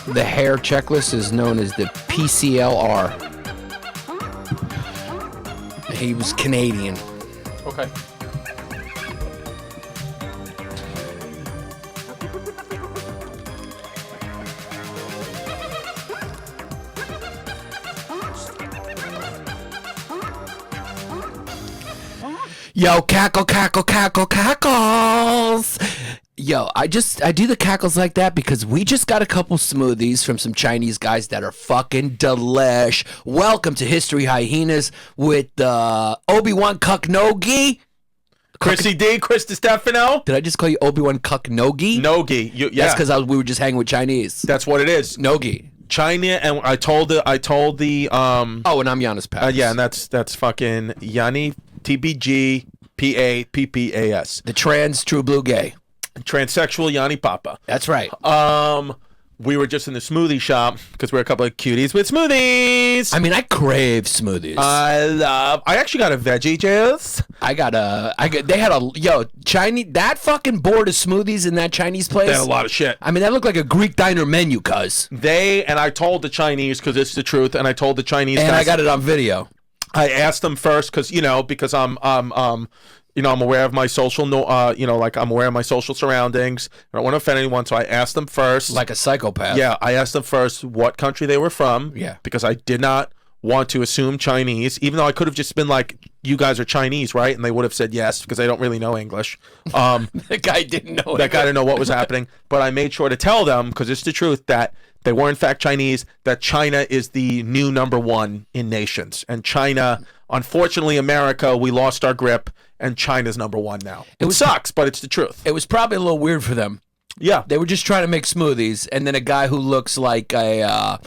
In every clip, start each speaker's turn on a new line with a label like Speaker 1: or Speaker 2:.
Speaker 1: The hair checklist is known as the PCLR. He was Canadian.
Speaker 2: Okay.
Speaker 1: Yo, cackle, cackle, cackle, cackles. Yo, I do the cackles like that because we just got a couple smoothies from some Chinese guys that are fucking delish. Welcome to History Hyenas with Obi-Wan Cucknogi.
Speaker 2: Chrissy D, Chris DiStefano.
Speaker 1: Did I just call you Obi-Wan Cucknogi?
Speaker 2: Nogi. Yeah.
Speaker 1: That's because we were just hanging with Chinese.
Speaker 2: That's what it is.
Speaker 1: Nogi.
Speaker 2: China, and I told the
Speaker 1: Oh, and I'm Yannis Paps.
Speaker 2: yeah, and that's fucking Yanni, TBG, PAPPAS.
Speaker 1: The trans true blue gay.
Speaker 2: Transsexual Yanni Papa.
Speaker 1: That's right.
Speaker 2: We were just in the smoothie shop because we're a couple of cuties with smoothies.
Speaker 1: I mean, I crave smoothies.
Speaker 2: I actually got a veggie juice.
Speaker 1: They had Chinese, that fucking board of smoothies in that Chinese place.
Speaker 2: They had a lot of shit.
Speaker 1: I mean, that looked like a Greek diner menu, cuz.
Speaker 2: And I told the Chinese, because it's the truth, and I told the Chinese
Speaker 1: and
Speaker 2: guys.
Speaker 1: I got it on video.
Speaker 2: I asked them first, because I'm aware of my social, I'm aware of my social surroundings. I don't want to offend anyone, so I asked them first.
Speaker 1: Like a psychopath.
Speaker 2: Yeah, I asked them first what country they were from.
Speaker 1: Yeah.
Speaker 2: Because I did not want to assume Chinese, even though I could have just been like, you guys are Chinese, right? And they would have said yes, because I don't really know English.
Speaker 1: The guy didn't know.
Speaker 2: That guy didn't know what was happening. But I made sure to tell them, because it's the truth, that they were in fact Chinese, that China is the new #1 in nations. And China, unfortunately, America, we lost our grip, and China's #1 now. It sucks, but it's the truth.
Speaker 1: It was probably a little weird for them.
Speaker 2: Yeah.
Speaker 1: They were just trying to make smoothies, and then a guy who looks like a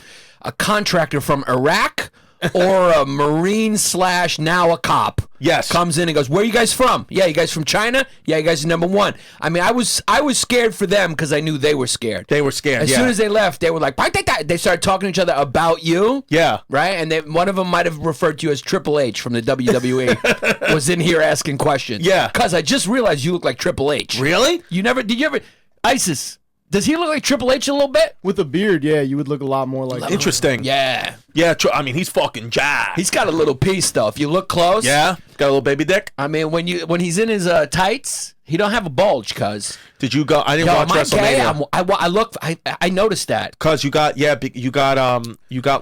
Speaker 1: contractor from Iraq or a Marine / now a cop.
Speaker 2: Yes.
Speaker 1: Comes in and goes, "Where are you guys from? Yeah, you guys from China? Yeah, you guys are #1." I mean, I was scared for them because I knew they were scared.
Speaker 2: They were scared.
Speaker 1: As soon as they left, they were like, they started talking to each other about you.
Speaker 2: Yeah.
Speaker 1: Right? And one of them might have referred to you as Triple H from the WWE. Was in here asking questions.
Speaker 2: Yeah.
Speaker 1: Because I just realized you look like Triple H.
Speaker 2: Really?
Speaker 1: Did you ever, ISIS, does he look like Triple H a little bit?
Speaker 3: With a beard, yeah, you would look a lot more like
Speaker 2: Interesting.
Speaker 1: Yeah.
Speaker 2: Yeah, I mean, he's fucking jacked.
Speaker 1: He's got a little piece, though. If you look close.
Speaker 2: Yeah? Got a little baby dick?
Speaker 1: I mean, when he's in his tights, he don't have a bulge, cuz.
Speaker 2: Did you go? I didn't watch WrestleMania.
Speaker 1: I noticed that.
Speaker 2: Cuz you got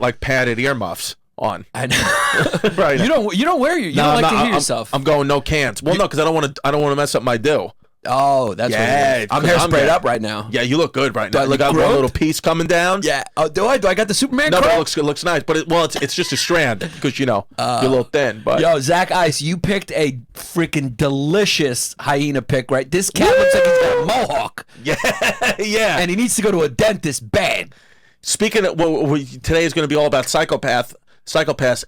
Speaker 2: like padded earmuffs on.
Speaker 1: I know.
Speaker 2: Right.
Speaker 1: You don't wear you don't like to hear yourself.
Speaker 2: I'm going no cans. Well, no, because I don't want to mess up my do.
Speaker 1: Oh, that's what it is. I'm hairsprayed up right now.
Speaker 2: Yeah, you look good right now.
Speaker 1: I look
Speaker 2: got
Speaker 1: groomed?
Speaker 2: one little piece coming down.
Speaker 1: Yeah. Oh, do I? Do I got the Superman?
Speaker 2: No,
Speaker 1: crow?
Speaker 2: but it looks nice. But it's just a strand because you're a little thin. But
Speaker 1: yo, Zach Ice, you picked a freaking delicious hyena pick, right? This cat looks like he's got a mohawk.
Speaker 2: Yeah, yeah.
Speaker 1: And he needs to go to a dentist bad.
Speaker 2: Speaking of, today is going to be all about psychopaths.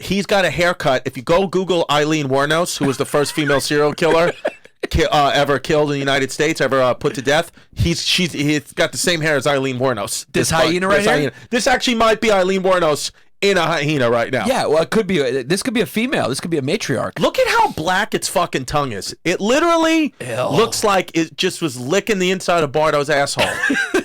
Speaker 2: He's got a haircut. If you go Google Eileen Wuornos, who was the first female serial killer ever killed in the United States, ever put to death, he's got the same hair as Eileen Wuornos.
Speaker 1: This hyena right here?
Speaker 2: This actually might be Eileen Wuornos in a hyena right now.
Speaker 1: Yeah, well, it could be. This could be a female. This could be a matriarch.
Speaker 2: Look at how black its fucking tongue is. It literally looks like it just was licking the inside of Bardo's asshole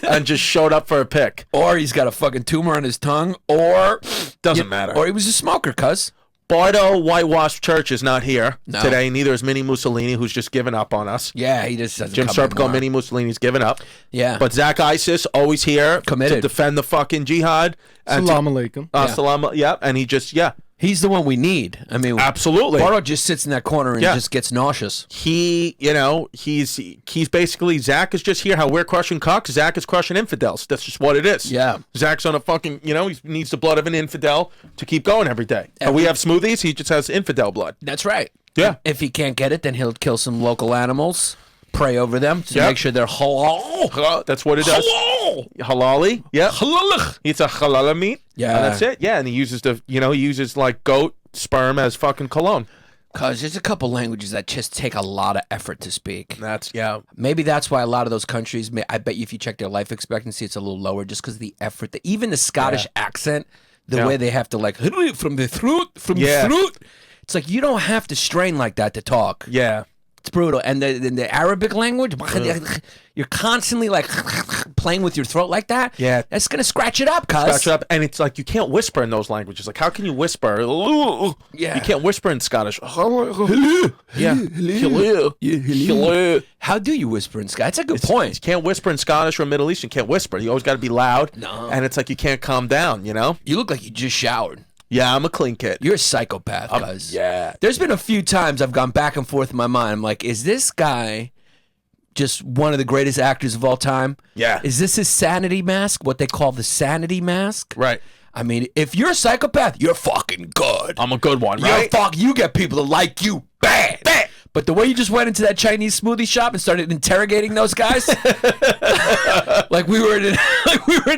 Speaker 2: and just showed up for a pick.
Speaker 1: Or he's got a fucking tumor on his tongue, or
Speaker 2: doesn't matter.
Speaker 1: Or he was a smoker, cuz.
Speaker 2: Bardo Whitewashed Church is not here today. Neither is Mini Mussolini, who's just given up on us.
Speaker 1: Yeah, he just doesn't.
Speaker 2: Jim Serpico, Mini Mussolini's given up.
Speaker 1: Yeah.
Speaker 2: But Zach Isis, always here.
Speaker 1: Committed.
Speaker 2: To defend the fucking jihad.
Speaker 3: Salam alaikum.
Speaker 2: And he just,
Speaker 1: He's the one we need. I mean,
Speaker 2: absolutely.
Speaker 1: Bardo just sits in that corner and just gets nauseous.
Speaker 2: He's basically, Zach is just here. How we're crushing cocks, Zach is crushing infidels. That's just what it is.
Speaker 1: Yeah.
Speaker 2: Zach's on a fucking, he needs the blood of an infidel to keep going every day. And we have smoothies, he just has infidel blood.
Speaker 1: That's right.
Speaker 2: Yeah.
Speaker 1: If he can't get it, then he'll kill some local animals, pray over them to make sure they're halal.
Speaker 2: That's what it does.
Speaker 1: Halal.
Speaker 2: Halali. Yeah.
Speaker 1: Halal.
Speaker 2: It's a halal meat.
Speaker 1: Yeah.
Speaker 2: And that's it. Yeah. And he uses like goat sperm as fucking cologne.
Speaker 1: Because there's a couple languages that just take a lot of effort to speak. Maybe that's why a lot of those countries, I bet you if you check their life expectancy, it's a little lower just because of the effort. Even the Scottish accent, the way they have to like, from the throat. It's like you don't have to strain like that to talk.
Speaker 2: Yeah.
Speaker 1: It's brutal. And the Arabic language, you're constantly like playing with your throat like that.
Speaker 2: Yeah.
Speaker 1: That's going to scratch it up, cuz.
Speaker 2: Scratch it up. And it's like you can't whisper in those languages. Like, how can you whisper?
Speaker 1: Yeah.
Speaker 2: You can't whisper in Scottish. Yeah. Hello.
Speaker 1: How do you whisper in Scottish? That's a good point.
Speaker 2: You can't whisper in Scottish or Middle Eastern. You can't whisper. You always got to be loud.
Speaker 1: No.
Speaker 2: And it's like you can't calm down, you know?
Speaker 1: You look like you just showered.
Speaker 2: Yeah, I'm a clean kid.
Speaker 1: You're a psychopath, cuz.
Speaker 2: Yeah.
Speaker 1: There's been a few times I've gone back and forth in my mind. I'm like, is this guy just one of the greatest actors of all time?
Speaker 2: Yeah.
Speaker 1: Is this his sanity mask? What they call the sanity mask?
Speaker 2: Right.
Speaker 1: I mean, if you're a psychopath, you're fucking good.
Speaker 2: I'm a good one, right?
Speaker 1: You get people to like you bad. But the way you just went into that Chinese smoothie shop and started interrogating those guys, like we were in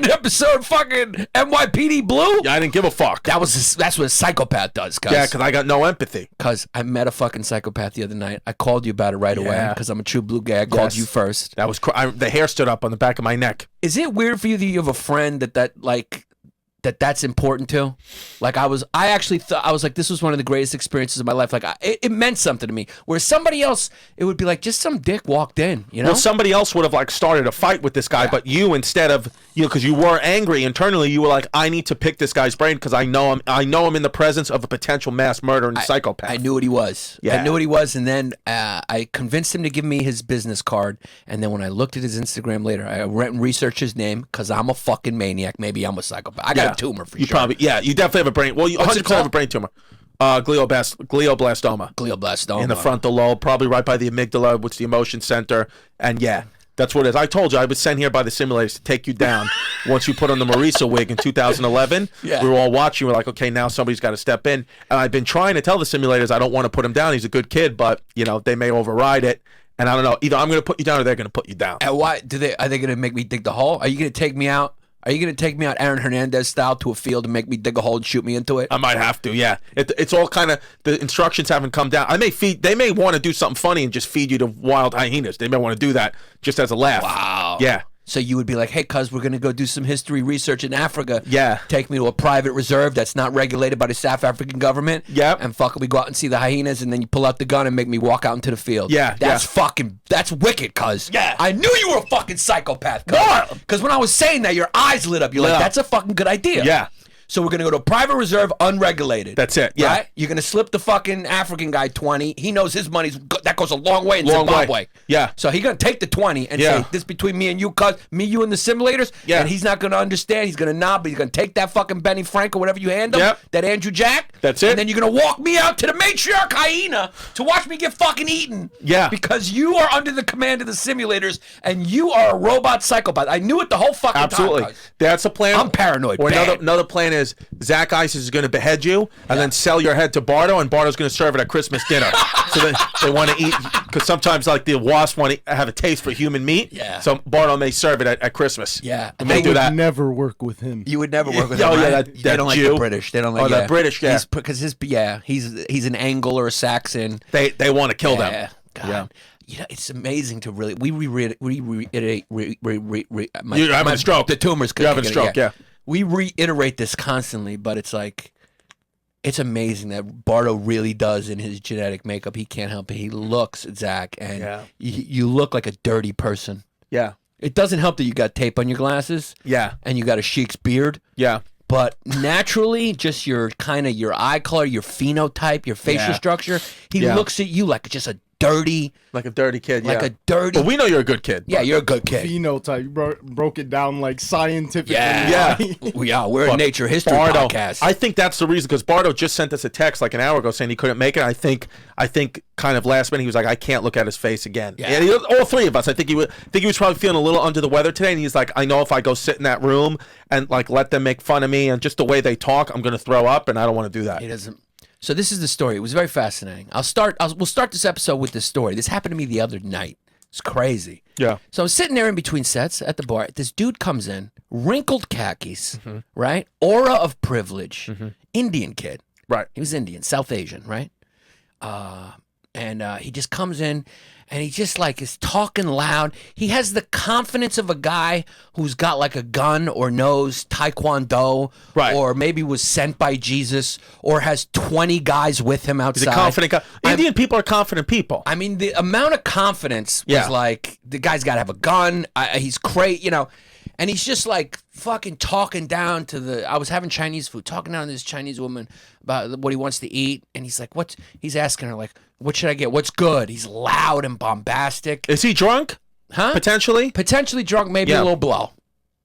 Speaker 1: episode fucking NYPD Blue.
Speaker 2: Yeah, I didn't give a fuck.
Speaker 1: That's what a psychopath does, cuz.
Speaker 2: Yeah, because I got no empathy.
Speaker 1: Cuz I met a fucking psychopath the other night. I called you about it right away because I'm a true blue guy. I called you first.
Speaker 2: That was the hair stood up on the back of my neck.
Speaker 1: Is it weird for you that you have a friend that's important to? Like I actually thought, I was like, this was one of the greatest experiences of my life. Like it meant something to me. Whereas somebody else, it would be like just some dick walked in, you know?
Speaker 2: Well, somebody else would have like started a fight with this guy, but you, instead of, because you were angry internally, you were like, I need to pick this guy's brain because I know him in the presence of a potential mass murder and psychopath.
Speaker 1: I knew what he was.
Speaker 2: Yeah.
Speaker 1: I knew what he was, and then I convinced him to give me his business card. And then when I looked at his Instagram later, I went and researched his name because I'm a fucking maniac. Maybe I'm a psychopath. I got a tumor for
Speaker 2: you
Speaker 1: sure.
Speaker 2: Probably, yeah, you definitely have a brain. Well, you 100% have a brain tumor. Glioblastoma.
Speaker 1: Glioblastoma.
Speaker 2: In the frontal lobe, probably right by the amygdala, which is the emotion center. And yeah, that's what it is. I told you I was sent here by the simulators to take you down. Once you put on the Marisa wig in 2011, we were all watching. We're like, okay, now somebody's got to step in. And I've been trying to tell the simulators I don't want to put him down. He's a good kid, but they may override it. And I don't know. Either I'm going to put you down or they're going to put you down.
Speaker 1: And why are they going to make me dig the hole? Are you going to take me out? Are you going to take me out Aaron Hernandez style to a field and make me dig a hole and shoot me into it?
Speaker 2: I might have to, yeah. It's all kind of, the instructions haven't come down. They may want to do something funny and just feed you to wild hyenas. They may want to do that just as a laugh.
Speaker 1: Wow.
Speaker 2: Yeah.
Speaker 1: So you would be like, hey, cuz, we're going to go do some history research in Africa.
Speaker 2: Yeah.
Speaker 1: Take me to a private reserve that's not regulated by the South African government.
Speaker 2: Yep.
Speaker 1: And fucking we go out and see the hyenas, and then you pull out the gun and make me walk out into the field.
Speaker 2: Yeah.
Speaker 1: That's wicked, cuz.
Speaker 2: Yeah.
Speaker 1: I knew you were a fucking psychopath, cuz. Because when I was saying that, your eyes lit up. You're like, that's a fucking good idea.
Speaker 2: Yeah.
Speaker 1: So we're going to go to a private reserve, unregulated.
Speaker 2: That's it, yeah.
Speaker 1: Right? You're going to slip the fucking African guy 20. He knows his money's, that goes a long way in Zimbabwe.
Speaker 2: Yeah.
Speaker 1: So he's going to take the 20 and say, this between me and you, cuz, you and the simulators.
Speaker 2: Yeah.
Speaker 1: And he's not going to understand. He's going to nod, but he's going to take that fucking Benny Frank or whatever you hand him, that Andrew Jack.
Speaker 2: That's it.
Speaker 1: And then you're going to walk me out to the matriarch hyena to watch me get fucking eaten.
Speaker 2: Yeah.
Speaker 1: Because you are under the command of the simulators and you are a robot psychopath. I knew it the whole fucking time.
Speaker 2: Absolutely. That's a plan.
Speaker 1: I'm paranoid.
Speaker 2: Or another plan is Zach ISIS is going to behead you and then sell your head to Bardo, and Bardo's going to serve it at Christmas dinner. So then they want to eat, because sometimes like the wasps want to have a taste for human meat.
Speaker 1: Yeah.
Speaker 2: So Bardo may serve it at Christmas.
Speaker 1: Yeah.
Speaker 2: And they do that.
Speaker 3: Never work with him.
Speaker 1: You would never work with him.
Speaker 2: Oh, yeah,
Speaker 1: right?
Speaker 2: that
Speaker 1: they don't like
Speaker 2: Jew.
Speaker 1: the British. They don't like
Speaker 2: the British, yeah.
Speaker 1: Because he's an Angle or a Saxon.
Speaker 2: They want to kill them.
Speaker 1: God.
Speaker 2: Yeah.
Speaker 1: It's amazing to really reiterate.
Speaker 2: You're having a stroke.
Speaker 1: The tumors.
Speaker 2: You're having a stroke. Yeah.
Speaker 1: We reiterate this constantly, but it's like, it's amazing that Bardo really does in his genetic makeup. He can't help it. He looks, Zach, and you look like a dirty person.
Speaker 2: Yeah.
Speaker 1: It doesn't help that you got tape on your glasses.
Speaker 2: Yeah.
Speaker 1: And you got a sheik's beard.
Speaker 2: Yeah.
Speaker 1: But naturally, just your eye color, your phenotype, your facial structure, he looks at you like just a dirty,
Speaker 2: like a dirty kid.
Speaker 1: Like a dirty.
Speaker 2: But we know you're a good kid.
Speaker 1: Yeah, you're a good kid.
Speaker 3: Phenotype. You broke it down like scientifically.
Speaker 1: Yeah. We're a nature history podcast.
Speaker 2: I think that's the reason, because Bardo just sent us a text like an hour ago saying he couldn't make it. I think kind of last minute he was like, I can't look at his face again.
Speaker 1: Yeah.
Speaker 2: And all three of us. I think he was probably feeling a little under the weather today, and he's like, I know if I go sit in that room and like let them make fun of me and just the way they talk, I'm going to throw up, and I don't want to do that.
Speaker 1: He doesn't. So this is the story. It was very fascinating. We'll start this episode with this story. This happened to me the other night. It's crazy.
Speaker 2: Yeah.
Speaker 1: So I'm sitting there in between sets at the bar. This dude comes in, wrinkled khakis, right? Aura of privilege. Indian kid.
Speaker 2: Right.
Speaker 1: He was Indian, South Asian, right? And and he just comes in. And he just like is talking loud. He has the confidence of a guy who's got like a gun or knows Taekwondo,
Speaker 2: Right.
Speaker 1: or maybe was sent by Jesus, or has 20 guys with him outside.
Speaker 2: He's a confident guy. Indian people are confident people.
Speaker 1: I mean, the amount of confidence was like, the guy's got to have a gun. He's crazy, you know. And he's just like fucking talking down to the. I was having Chinese food, talking down to this Chinese woman about what he wants to eat, and he's like, "What's?" He's asking her like, "What should I get? What's good?" He's loud and bombastic.
Speaker 2: Is he drunk?
Speaker 1: Huh?
Speaker 2: Potentially
Speaker 1: Drunk, maybe a little blow.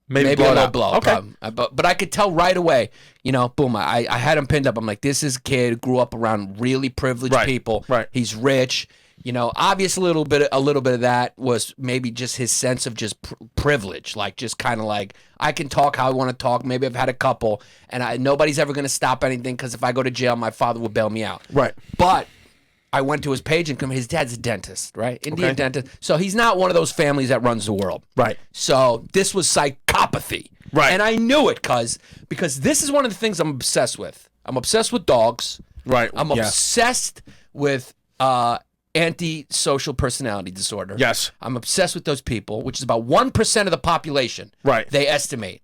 Speaker 2: Maybe
Speaker 1: a little blow.
Speaker 2: Okay.
Speaker 1: But I could tell right away, you know, boom, I had him pinned up. I'm like, this is a kid who grew up around really privileged people.
Speaker 2: Right.
Speaker 1: He's rich. You know, obviously a little bit of that was maybe just his sense of just privilege, like just kind of like, I can talk how I want to talk. Maybe I've had a couple, and nobody's ever going to stop anything because if I go to jail, my father will bail me out.
Speaker 2: Right.
Speaker 1: But I went to his page and his dad's a dentist, right? Indian dentist. So he's not one of those families that runs the world.
Speaker 2: Right.
Speaker 1: So this was psychopathy.
Speaker 2: Right.
Speaker 1: And I knew it because this is one of the things I'm obsessed with. I'm obsessed with dogs.
Speaker 2: Right.
Speaker 1: I'm obsessed with antisocial personality disorder.
Speaker 2: Yes.
Speaker 1: I'm obsessed with those people, which is about 1% of the population.
Speaker 2: Right.
Speaker 1: They estimate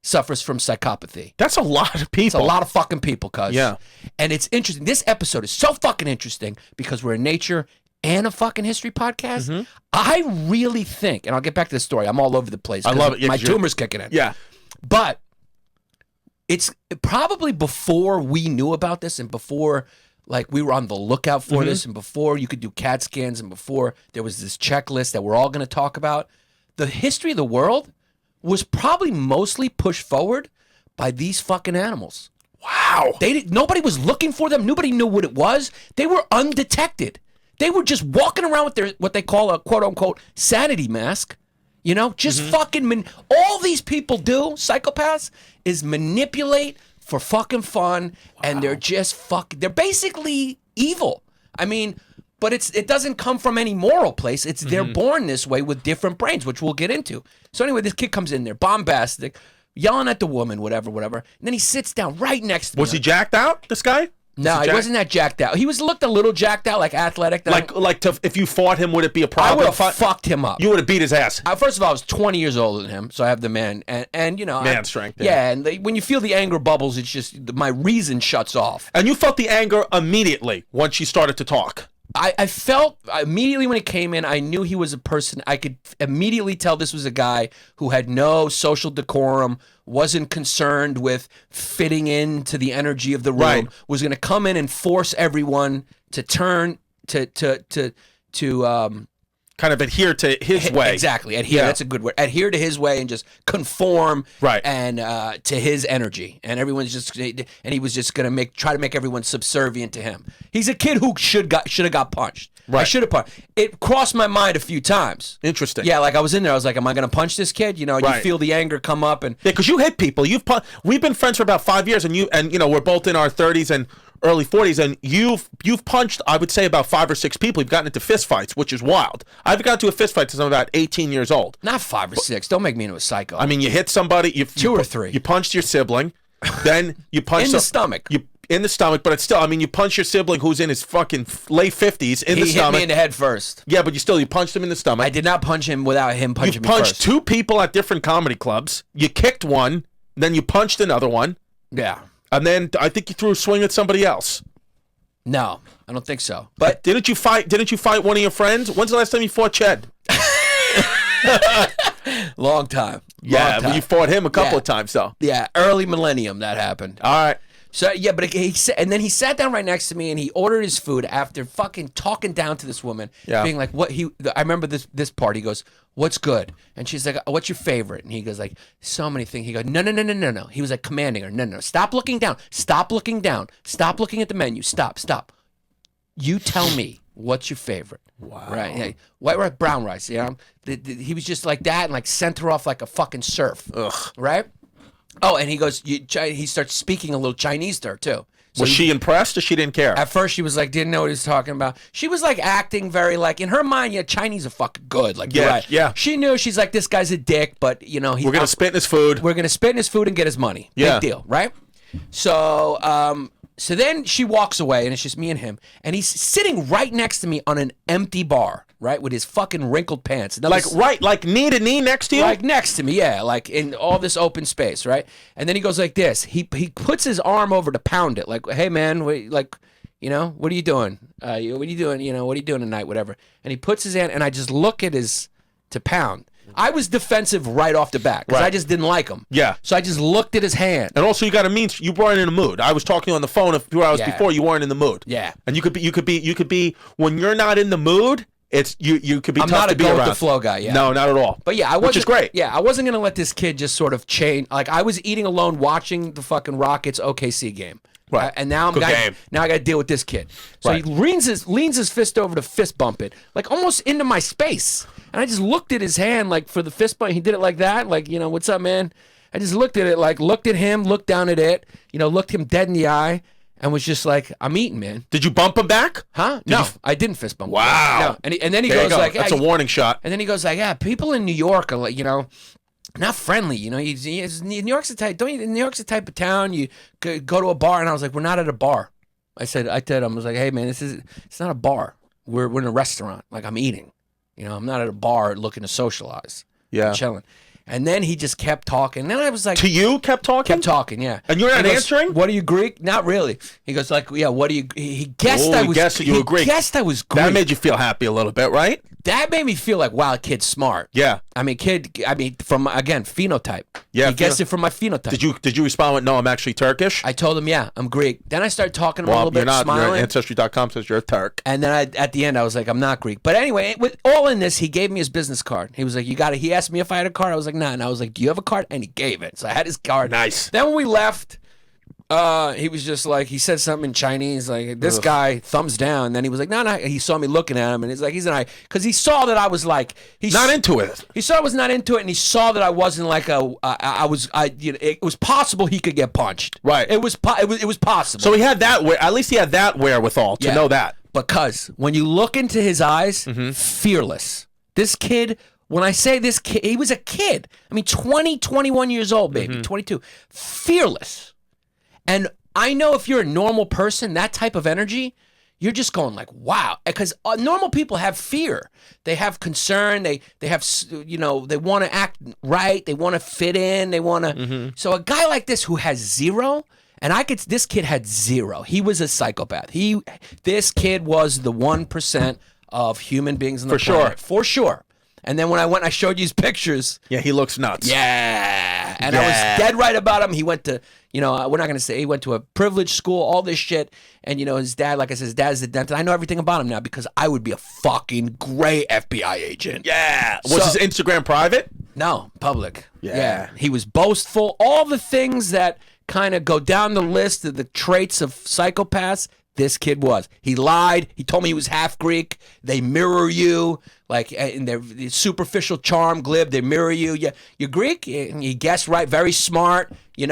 Speaker 1: suffers from psychopathy.
Speaker 2: That's a lot of people.
Speaker 1: It's a lot of fucking people, cuz.
Speaker 2: Yeah.
Speaker 1: And it's interesting. This episode is so fucking interesting because we're a nature and a fucking history podcast.
Speaker 2: Mm-hmm.
Speaker 1: I really think, and I'll get back to the story. I'm all over the place.
Speaker 2: I love it. Yeah,
Speaker 1: my tumor's kicking in.
Speaker 2: Yeah.
Speaker 1: But it's probably before we knew about this and before like we were on the lookout for this and before you could do CAT scans and before there was this checklist that we're all going to talk about, the history of the world was probably mostly pushed forward by these fucking animals.
Speaker 2: Wow.
Speaker 1: Nobody was looking for them. Nobody knew what it was. They were undetected. They were just walking around with their what they call a quote unquote sanity mask. You know, just fucking all these people do, psychopaths, is manipulate for fucking fun, and they're just they're basically evil. I mean, but it doesn't come from any moral place. It's they're born this way with different brains, which we'll get into. So anyway, this kid comes in there, bombastic, yelling at the woman, whatever. And then he sits down right next to me.
Speaker 2: Was he jacked out, this guy?
Speaker 1: No, he wasn't that jacked out. He looked a little jacked out, like athletic.
Speaker 2: If you fought him, would it be a
Speaker 1: I
Speaker 2: problem?
Speaker 1: would have fucked him up.
Speaker 2: You would have beat his ass.
Speaker 1: First of all, I was 20 years older than him, so I have the man and you know
Speaker 2: Man strength.
Speaker 1: Yeah, and when you feel the anger bubbles, it's just my reason shuts off.
Speaker 2: And you felt the anger immediately once she started to talk.
Speaker 1: I felt immediately when he came in, I knew he was a person. I could immediately tell this was a guy who had no social decorum, wasn't concerned with fitting into the energy of the room, was going to come in and force everyone to turn to
Speaker 2: kind of adhere to his way.
Speaker 1: Exactly. Adhere. That's a good word. Adhere to his way and just conform.
Speaker 2: Right.
Speaker 1: And to his energy. And everyone's just, and he was just going to try to make everyone subservient to him. He's a kid who should have got punched.
Speaker 2: Right.
Speaker 1: I should have punched. It crossed my mind a few times.
Speaker 2: Interesting.
Speaker 1: Yeah, like I was in there. I was like, am I going to punch this kid? You know, and you feel the anger come up. And
Speaker 2: yeah, because you hit people. We've been friends for about 5 years, and we're both in our 30s and early 40s, and you've punched, I would say, about 5 or 6 people. You've gotten into fist fights, which is wild. I've gotten to a fist fight since I'm about 18 years old.
Speaker 1: Not 5 or 6. Don't make me into a psycho.
Speaker 2: I mean, you hit somebody.
Speaker 1: 2 or 3.
Speaker 2: You punched your sibling. Then you punched
Speaker 1: in the stomach.
Speaker 2: In the stomach, but it's still, I mean, you punch your sibling who's in his fucking late 50s in the stomach.
Speaker 1: He hit me in the head first.
Speaker 2: Yeah, but you punched him in the stomach.
Speaker 1: I did not punch him without him punching me
Speaker 2: first. You punched
Speaker 1: first.
Speaker 2: 2 people at different comedy clubs. You kicked one, then you punched another one.
Speaker 1: Yeah.
Speaker 2: And then I think you threw a swing at somebody else.
Speaker 1: No, I don't think so. But
Speaker 2: didn't you fight one of your friends? When's the last time you fought Ched?
Speaker 1: Long time.
Speaker 2: Yeah, you fought him a couple of times though.
Speaker 1: Yeah, early millennium that happened.
Speaker 2: All right.
Speaker 1: So yeah, but and then he sat down right next to me and he ordered his food after fucking talking down to this woman, being like, "What I remember this part. He goes, "What's good?" And she's like, "What's your favorite?" And he goes like, "So many things." He goes, "No." He was like commanding her, "No. Stop looking down. Stop looking down. Stop looking at the menu. Stop. You tell me what's your favorite."
Speaker 2: Wow.
Speaker 1: Right. Yeah. White rice, brown rice. You know, he was just like that and like sent her off like a fucking serf.
Speaker 2: Ugh.
Speaker 1: Right. Oh, and he goes. He starts speaking a little Chinese to her too. So
Speaker 2: was she impressed or she didn't care?
Speaker 1: At first, she was like, didn't know what he was talking about. She was like acting very like in her mind. Yeah, Chinese are fucking good. Like, you're right.
Speaker 2: Yeah.
Speaker 1: She knew. She's like, this guy's a dick, but you know,
Speaker 2: we're gonna spit in his food.
Speaker 1: We're gonna spit in his food and get his money.
Speaker 2: Yeah.
Speaker 1: Big deal, right? So, So then she walks away, and it's just me and him. And he's sitting right next to me on an empty bar, right, with his fucking wrinkled pants.
Speaker 2: Like knee to knee next to you?
Speaker 1: Like next to me, yeah, like in all this open space, right? And then he goes like this. He puts his arm over to pound it, like, hey, man, what are you doing? What are you doing? What are you doing tonight, whatever. And he puts his hand, and I just look at his, to pound. I was defensive right off the bat because I just didn't like him.
Speaker 2: Yeah.
Speaker 1: So I just looked at his hand.
Speaker 2: And also, you weren't in a mood. I was talking on the phone a few hours before. You weren't in the mood.
Speaker 1: Yeah.
Speaker 2: And you could be when you're not in the mood. It's you could be.
Speaker 1: I'm
Speaker 2: tough
Speaker 1: not
Speaker 2: to
Speaker 1: a
Speaker 2: be
Speaker 1: go
Speaker 2: around.
Speaker 1: with the flow guy. Yeah.
Speaker 2: No, not at all.
Speaker 1: But yeah,
Speaker 2: which is great.
Speaker 1: Yeah, I wasn't gonna let this kid just sort of chain. Like I was eating alone, watching the fucking Rockets OKC game.
Speaker 2: Right.
Speaker 1: And now I got to deal with this kid. So
Speaker 2: Right.
Speaker 1: he leans his fist over to fist bump it, like almost into my space. And I just looked at his hand, like for the fist bump. He did it like that, like, what's up, man? I just looked at it, like looked at him, looked down at it, looked him dead in the eye, and was just like, I'm eating, man.
Speaker 2: Did you bump him back?
Speaker 1: Huh? No, I didn't fist bump him.
Speaker 2: Wow.
Speaker 1: No. And then he
Speaker 2: There
Speaker 1: goes
Speaker 2: you go.
Speaker 1: like,
Speaker 2: that's a warning shot.
Speaker 1: And then he goes like, yeah, people in New York are like, not friendly, New York's the type. New York's the type of town you could go to a bar, and I was like, we're not at a bar. I was like, hey man, it's not a bar. We're in a restaurant. Like I'm eating. I'm not at a bar looking to socialize.
Speaker 2: Yeah,
Speaker 1: I'm chilling. And then he just kept talking. And then I was like,
Speaker 2: to you, kept talking,
Speaker 1: yeah.
Speaker 2: And you're not answering.
Speaker 1: What are you Greek? Not really. He goes like, yeah. What are you? He guessed I was.
Speaker 2: Guessed you were Greek.
Speaker 1: He guessed I was Greek.
Speaker 2: That made you feel happy a little bit, right?
Speaker 1: That made me feel like, wow, kid's smart.
Speaker 2: Yeah.
Speaker 1: From again, phenotype.
Speaker 2: Yeah.
Speaker 1: He guessed it from my phenotype.
Speaker 2: Did you respond with, no, I'm actually Turkish?
Speaker 1: I told him, yeah, I'm Greek. Then I started talking to him a little bit,
Speaker 2: you're not.
Speaker 1: smiling.
Speaker 2: Ancestry.com says you're a Turk.
Speaker 1: And then at the end, I was like, I'm not Greek. But anyway, with all in this, he gave me his business card. He was like, you got it. He asked me if I had a card. I was like, nah. And I was like, do you have a card? And he gave it. So I had his card.
Speaker 2: Nice.
Speaker 1: Then when we left, he was just like, he said something in Chinese, like, this guy, thumbs down. Then he was like, no. He saw me looking at him, and he's like, because he saw that I was like,
Speaker 2: not into it.
Speaker 1: He saw I was not into it, and he saw that I wasn't like it was possible he could get punched.
Speaker 2: Right.
Speaker 1: It was possible.
Speaker 2: So he had that. At least he had that wherewithal to know that.
Speaker 1: Because when you look into his eyes, fearless. This kid. When I say this kid, he was a kid. 20, 21 years old, baby, 22. Fearless. And I know if you're a normal person, that type of energy, you're just going like, wow. Because normal people have fear. They have concern. They have, they want to act right. They want to fit in. They want to. So a guy like this who has zero, and this kid had zero. He was a psychopath. This kid was the 1% of human beings on the planet. For sure. And then when I showed you his pictures.
Speaker 2: Yeah, he looks nuts.
Speaker 1: Yeah. And I was dead right about him. He went to, we're not going to say, he went to a privileged school, all this shit. And, his dad, like I said, his dad's the dentist. I know everything about him now because I would be a fucking great FBI agent.
Speaker 2: Yeah. Was his Instagram private?
Speaker 1: No, public.
Speaker 2: Yeah.
Speaker 1: He was boastful. All the things that kind of go down the list of the traits of psychopaths. This kid was. He lied. He told me he was half Greek. They mirror you, like in their superficial charm, glib. They mirror you. Yeah, you're Greek. He guessed right. Very smart. And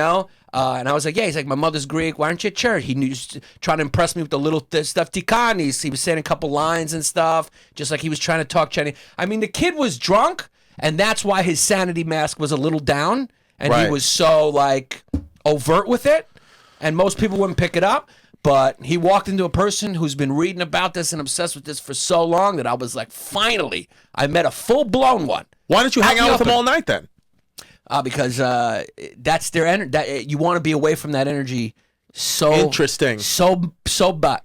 Speaker 1: I was like, yeah. He's like, my mother's Greek. Why aren't you at church? He was trying to impress me with the little stuff. Tikanis. He was saying a couple lines and stuff, just like he was trying to talk Chinese. The kid was drunk, and that's why his sanity mask was a little down, and he was so like overt with it, and most people wouldn't pick it up. But he walked into a person who's been reading about this and obsessed with this for so long that I was like, finally, I met a full-blown one.
Speaker 2: Why don't you hang out with him all night then?
Speaker 1: Because that's their energy. You want to be away from that energy. So
Speaker 2: interesting.
Speaker 1: So bad.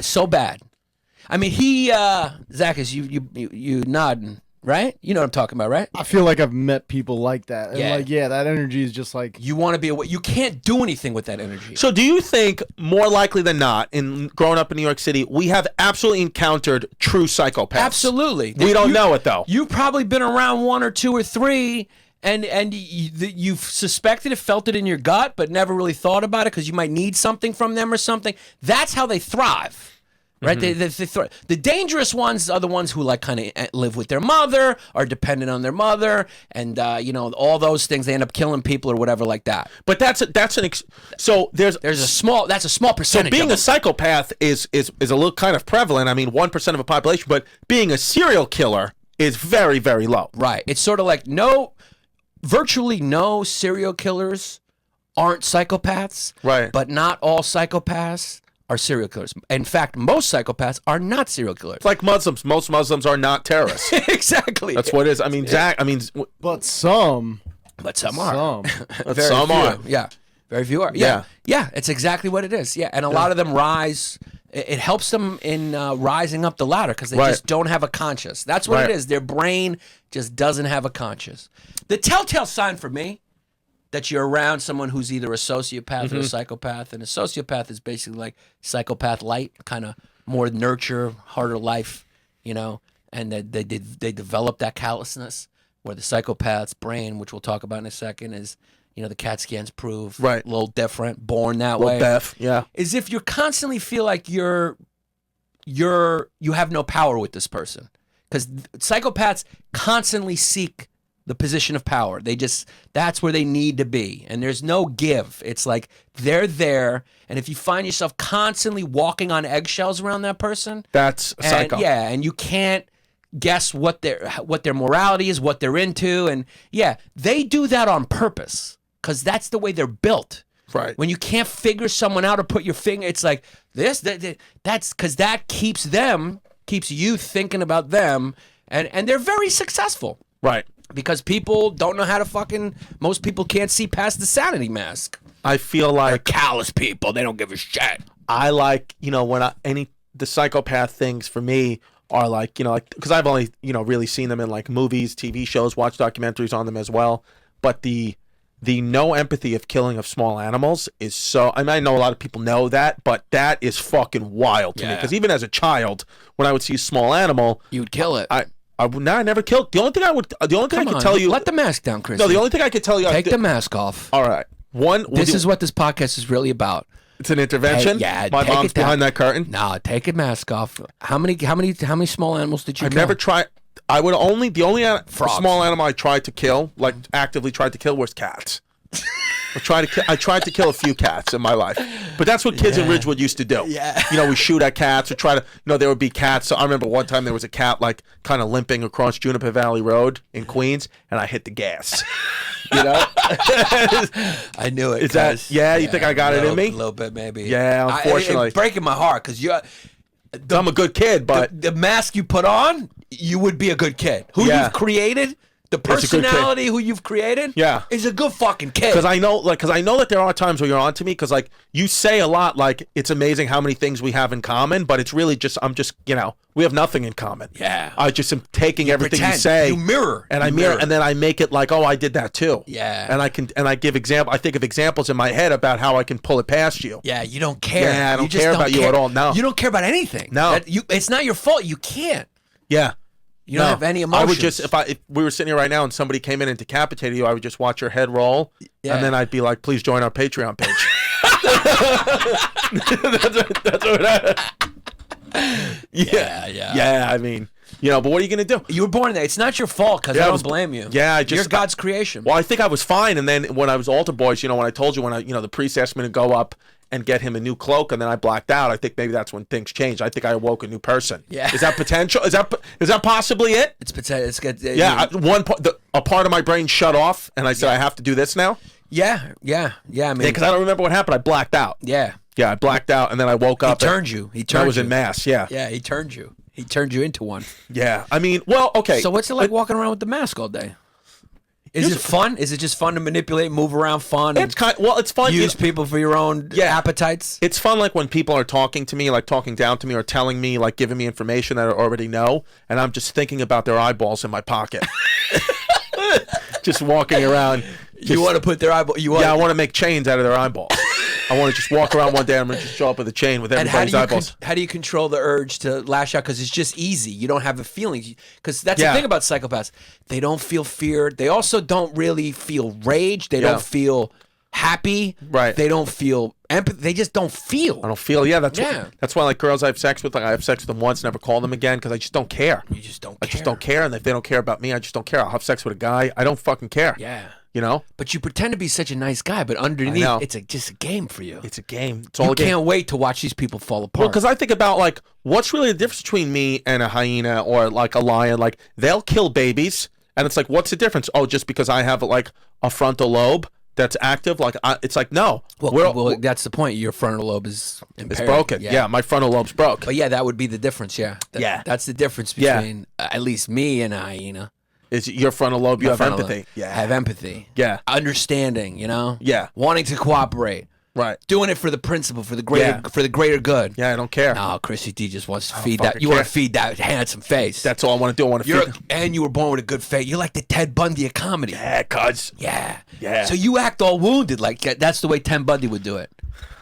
Speaker 1: Zach, is you nodding. Right? You know what I'm talking about, right?
Speaker 3: I feel like I've met people like that. And
Speaker 1: Yeah.
Speaker 3: that energy is just like...
Speaker 1: You want to be away. You can't do anything with that energy.
Speaker 2: So do you think, more likely than not, in growing up in New York City, we have absolutely encountered true psychopaths?
Speaker 1: Absolutely.
Speaker 2: We don't know it, though.
Speaker 1: You've probably been around one or two or three, and you've suspected it, felt it in your gut, but never really thought about it because you might need something from them or something. That's how they thrive. Right, they the dangerous ones are the ones who like kind of live with their mother, are dependent on their mother, and all those things. They end up killing people or whatever like that.
Speaker 2: But that's so there's a
Speaker 1: small percentage.
Speaker 2: So being a psychopath is a little kind of prevalent. 1% of a population, but being a serial killer is very, very low.
Speaker 1: Right. It's sort of like virtually no serial killers aren't psychopaths.
Speaker 2: Right.
Speaker 1: But not all psychopaths are serial killers. In fact, most psychopaths are not serial killers.
Speaker 2: It's like Muslims. Most Muslims are not terrorists.
Speaker 1: Exactly.
Speaker 2: That's what it is. I mean, Zach. I mean,
Speaker 3: But some
Speaker 1: But some are.
Speaker 2: But some are.
Speaker 1: Yeah. Very few are.
Speaker 2: Yeah.
Speaker 1: Yeah. It's exactly what it is. Yeah. And a lot of them rise. It helps them in rising up the ladder because they just don't have a conscience. That's what it is. Their brain just doesn't have a conscience. The telltale sign for me that you're around someone who's either a sociopath or a psychopath, and a sociopath is basically like psychopath light, kind of more nurture, harder life, you know, and they develop that callousness, where the psychopath's brain, which we'll talk about in a second, is, you know, the CAT scans prove a little different, born that way.
Speaker 2: Deaf, yeah.
Speaker 1: Is if you constantly feel like you have no power with this person, because psychopaths constantly seek the position of power. That's where they need to be. And there's no give. It's like they're there. And if you find yourself constantly walking on eggshells around that person,
Speaker 2: that's a psycho.
Speaker 1: Yeah, and you can't guess what their morality is, what they're into. And yeah, they do that on purpose because that's the way they're built.
Speaker 2: Right.
Speaker 1: When you can't figure someone out or put your finger, it's like that's because that keeps you thinking about them. And they're very successful.
Speaker 2: Right.
Speaker 1: Because people don't know how to most people can't see past the sanity mask.
Speaker 2: I feel like
Speaker 1: they're callous people. They don't give a shit.
Speaker 2: I like, you know, the psychopath things for me are like, you know, like, because I've only, you know, really seen them in like movies, TV shows, watched documentaries on them as well. But the no empathy of killing of small animals is so, I mean, I know a lot of people know that, but that is fucking wild to me. Because even as a child, when I would see a small animal,
Speaker 1: you would kill it.
Speaker 2: I never killed. The only thing I could tell you.
Speaker 1: Let the mask down, Chris.
Speaker 2: No, the only thing I could tell you.
Speaker 1: Take the mask off.
Speaker 2: All right.
Speaker 1: This is what this podcast is really about.
Speaker 2: It's an intervention. My mom's behind that curtain.
Speaker 1: No, take a mask off. How many small animals did you kill?
Speaker 2: I've never tried. The only
Speaker 1: Frogs.
Speaker 2: small animal I tried to kill, like actively tried to kill, was cats. I tried to kill a few cats in my life, but that's what kids in Ridgewood used to do.
Speaker 1: Yeah,
Speaker 2: you know, we shoot at cats or try to. You know, there would be cats. So I remember one time there was a cat like kind of limping across Juniper Valley Road in Queens, and I hit the gas. You know,
Speaker 1: I knew it.
Speaker 2: Is that? Yeah, you think I got it in me?
Speaker 1: A little bit, maybe.
Speaker 2: Yeah, unfortunately,
Speaker 1: it's breaking my heart because
Speaker 2: I'm a good kid, but
Speaker 1: the mask you put on, you would be a good kid. Who you've created. The personality who you've created is a good fucking kid.
Speaker 2: Because I know that there are times where you're on to me because like you say a lot like it's amazing how many things we have in common, but it's really just you know, we have nothing in common.
Speaker 1: Yeah.
Speaker 2: I just am taking everything you say.
Speaker 1: You mirror.
Speaker 2: And I mirror and then I make it like, oh, I did that too.
Speaker 1: Yeah.
Speaker 2: And I think of examples in my head about how I can pull it past you.
Speaker 1: Yeah, you don't care.
Speaker 2: Yeah, I don't care about you at all. No.
Speaker 1: You don't care about anything.
Speaker 2: No.
Speaker 1: It's not your fault. You can't.
Speaker 2: Yeah.
Speaker 1: You don't have any emotions.
Speaker 2: I would just, if we were sitting here right now and somebody came in and decapitated you, I would just watch your head roll, and then I'd be like, please join our Patreon page. that's what Yeah, I mean, you know, but what are you going to do?
Speaker 1: You were born there. It's not your fault because I don't blame you.
Speaker 2: Yeah,
Speaker 1: you're God's creation.
Speaker 2: Well, I think I was fine, and then when I was altar boys, you know, when I told you the priest asked me to go up and get him a new cloak, and then I blacked out. I think maybe that's when things changed. I think I awoke a new person.
Speaker 1: Yeah.
Speaker 2: Is that potential? Is that possibly it?
Speaker 1: It's potential. It's good.
Speaker 2: Yeah. A part of my brain shut off, and I said I have to do this now.
Speaker 1: Yeah. I mean,
Speaker 2: because I don't remember what happened. I blacked out.
Speaker 1: Yeah.
Speaker 2: Yeah, I blacked out, and then I woke up.
Speaker 1: He turned you.
Speaker 2: I was in mass. Yeah.
Speaker 1: Yeah, he turned you. He turned you into one.
Speaker 2: Yeah. I mean, well, okay.
Speaker 1: So what's it like walking around with the mask all day? Is it fun? Is it just fun to manipulate, move around, fun?
Speaker 2: It's it's fun.
Speaker 1: Use people for your own appetites.
Speaker 2: It's fun, like when people are talking to me, like talking down to me, or telling me, like giving me information that I already know, and I'm just thinking about their eyeballs in my pocket, just walking around.
Speaker 1: You want to put their eyeball?
Speaker 2: I want to make chains out of their eyeballs. I want to just walk around one day and I'm going to just show up with a chain with everybody's eyeballs.
Speaker 1: How do you control the urge to lash out? Because it's just easy. You don't have the feelings. Because that's the thing about psychopaths. They don't feel fear. They also don't really feel rage. They don't feel happy.
Speaker 2: Right.
Speaker 1: They don't feel empathy. They just don't feel.
Speaker 2: I don't feel. Yeah, that's why like girls I have sex with, like I have sex with them once, never call them again because I just don't care.
Speaker 1: You just don't care.
Speaker 2: I just don't care. And if they don't care about me, I just don't care. I'll have sex with a guy. I don't fucking care.
Speaker 1: Yeah.
Speaker 2: You know?
Speaker 1: But you pretend to be such a nice guy, but underneath, it's just a game for you.
Speaker 2: It's a game. It's all
Speaker 1: you
Speaker 2: a game.
Speaker 1: Can't wait to watch these people fall apart.
Speaker 2: Well, because I think about, like, what's really the difference between me and a hyena or, like, a lion? Like, they'll kill babies, and it's like, what's the difference? Oh, just because I have, like, a frontal lobe, that's active. Like it's like no,
Speaker 1: Well, that's the point. Your frontal lobe is impaired.
Speaker 2: it's broken. Yeah. My frontal lobe's broke.
Speaker 1: But yeah, that would be the difference. Yeah. That's the difference between at least me and a hyena.
Speaker 2: Is your frontal lobe? You have
Speaker 1: Frontal
Speaker 2: empathy.
Speaker 1: lobe.
Speaker 2: Yeah.
Speaker 1: I have empathy.
Speaker 2: Yeah.
Speaker 1: Understanding.
Speaker 2: Yeah.
Speaker 1: Wanting to cooperate.
Speaker 2: Right.
Speaker 1: Doing it for the principle, for the greater good.
Speaker 2: Yeah, I don't care.
Speaker 1: No, Chrissy D just wants to feed that.
Speaker 2: fucking
Speaker 1: You want
Speaker 2: care.
Speaker 1: to feed that handsome face.
Speaker 2: That's all I want to do. I want to feed.
Speaker 1: And you were born with a good face. You're like the Ted Bundy of comedy.
Speaker 2: Yeah, cuz.
Speaker 1: Yeah.
Speaker 2: Yeah.
Speaker 1: So you act all wounded. Like that's the way Ted Bundy would do it.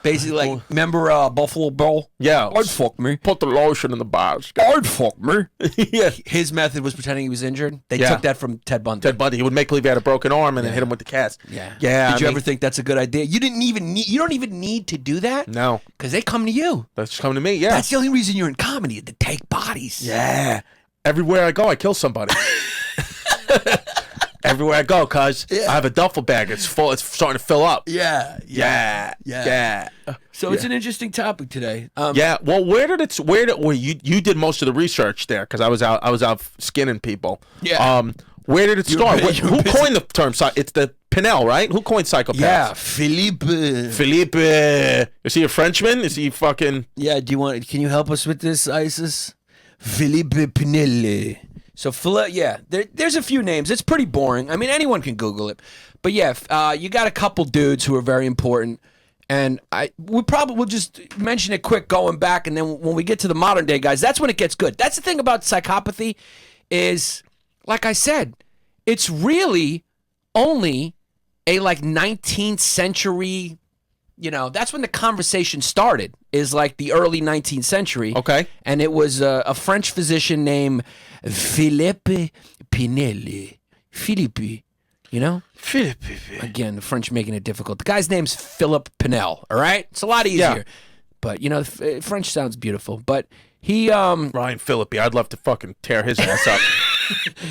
Speaker 1: Basically, like, remember Buffalo Bill?
Speaker 2: Yeah.
Speaker 1: I'd fuck me.
Speaker 2: Put the lotion in the basket.
Speaker 1: I'd fuck me.
Speaker 2: Yeah.
Speaker 1: His method was pretending he was injured. They
Speaker 2: Yeah.
Speaker 1: took that from Ted Bundy.
Speaker 2: Ted Bundy, he would make believe he had a broken arm and then hit him with the cast.
Speaker 1: Yeah.
Speaker 2: Yeah.
Speaker 1: Did you ever think that's a good idea? You don't even need to do that.
Speaker 2: No.
Speaker 1: Because they come to you.
Speaker 2: That's coming to me. Yeah.
Speaker 1: That's the only reason you're in comedy, to take bodies.
Speaker 2: Yeah. Everywhere I go, I kill somebody. Everywhere I go, cuz I have a duffel bag. It's full. It's starting to fill up.
Speaker 1: Yeah. So it's an interesting topic today.
Speaker 2: Yeah. Well, well, you did most of the research there because I was out skinning people.
Speaker 1: Yeah.
Speaker 2: Where did it start? Who
Speaker 1: busy.
Speaker 2: coined the term? It's the Pinel, right? Who coined psychopath?
Speaker 1: Yeah, Philippe.
Speaker 2: Philippe. Is he a Frenchman? Is he fucking?
Speaker 1: Yeah, can you help us with this, Isis? Philippe Pinelli. So, there's a few names. It's pretty boring. I mean, anyone can Google it. But yeah, you got a couple dudes who are very important. And we'll just mention it quick going back. And then when we get to the modern day guys, that's when it gets good. That's the thing about psychopathy is, like I said, it's really only a 19th century, that's when the conversation started, is like the early 19th century.
Speaker 2: Okay.
Speaker 1: And it was a French physician named Philippe Pinelli. Philippe,
Speaker 2: Philippe.
Speaker 1: Again, the French making it difficult. The guy's name's Philippe Pinel, all right? It's a lot easier. But, French sounds beautiful. But he...
Speaker 2: Ryan Phillippe. I'd love to fucking tear his ass up.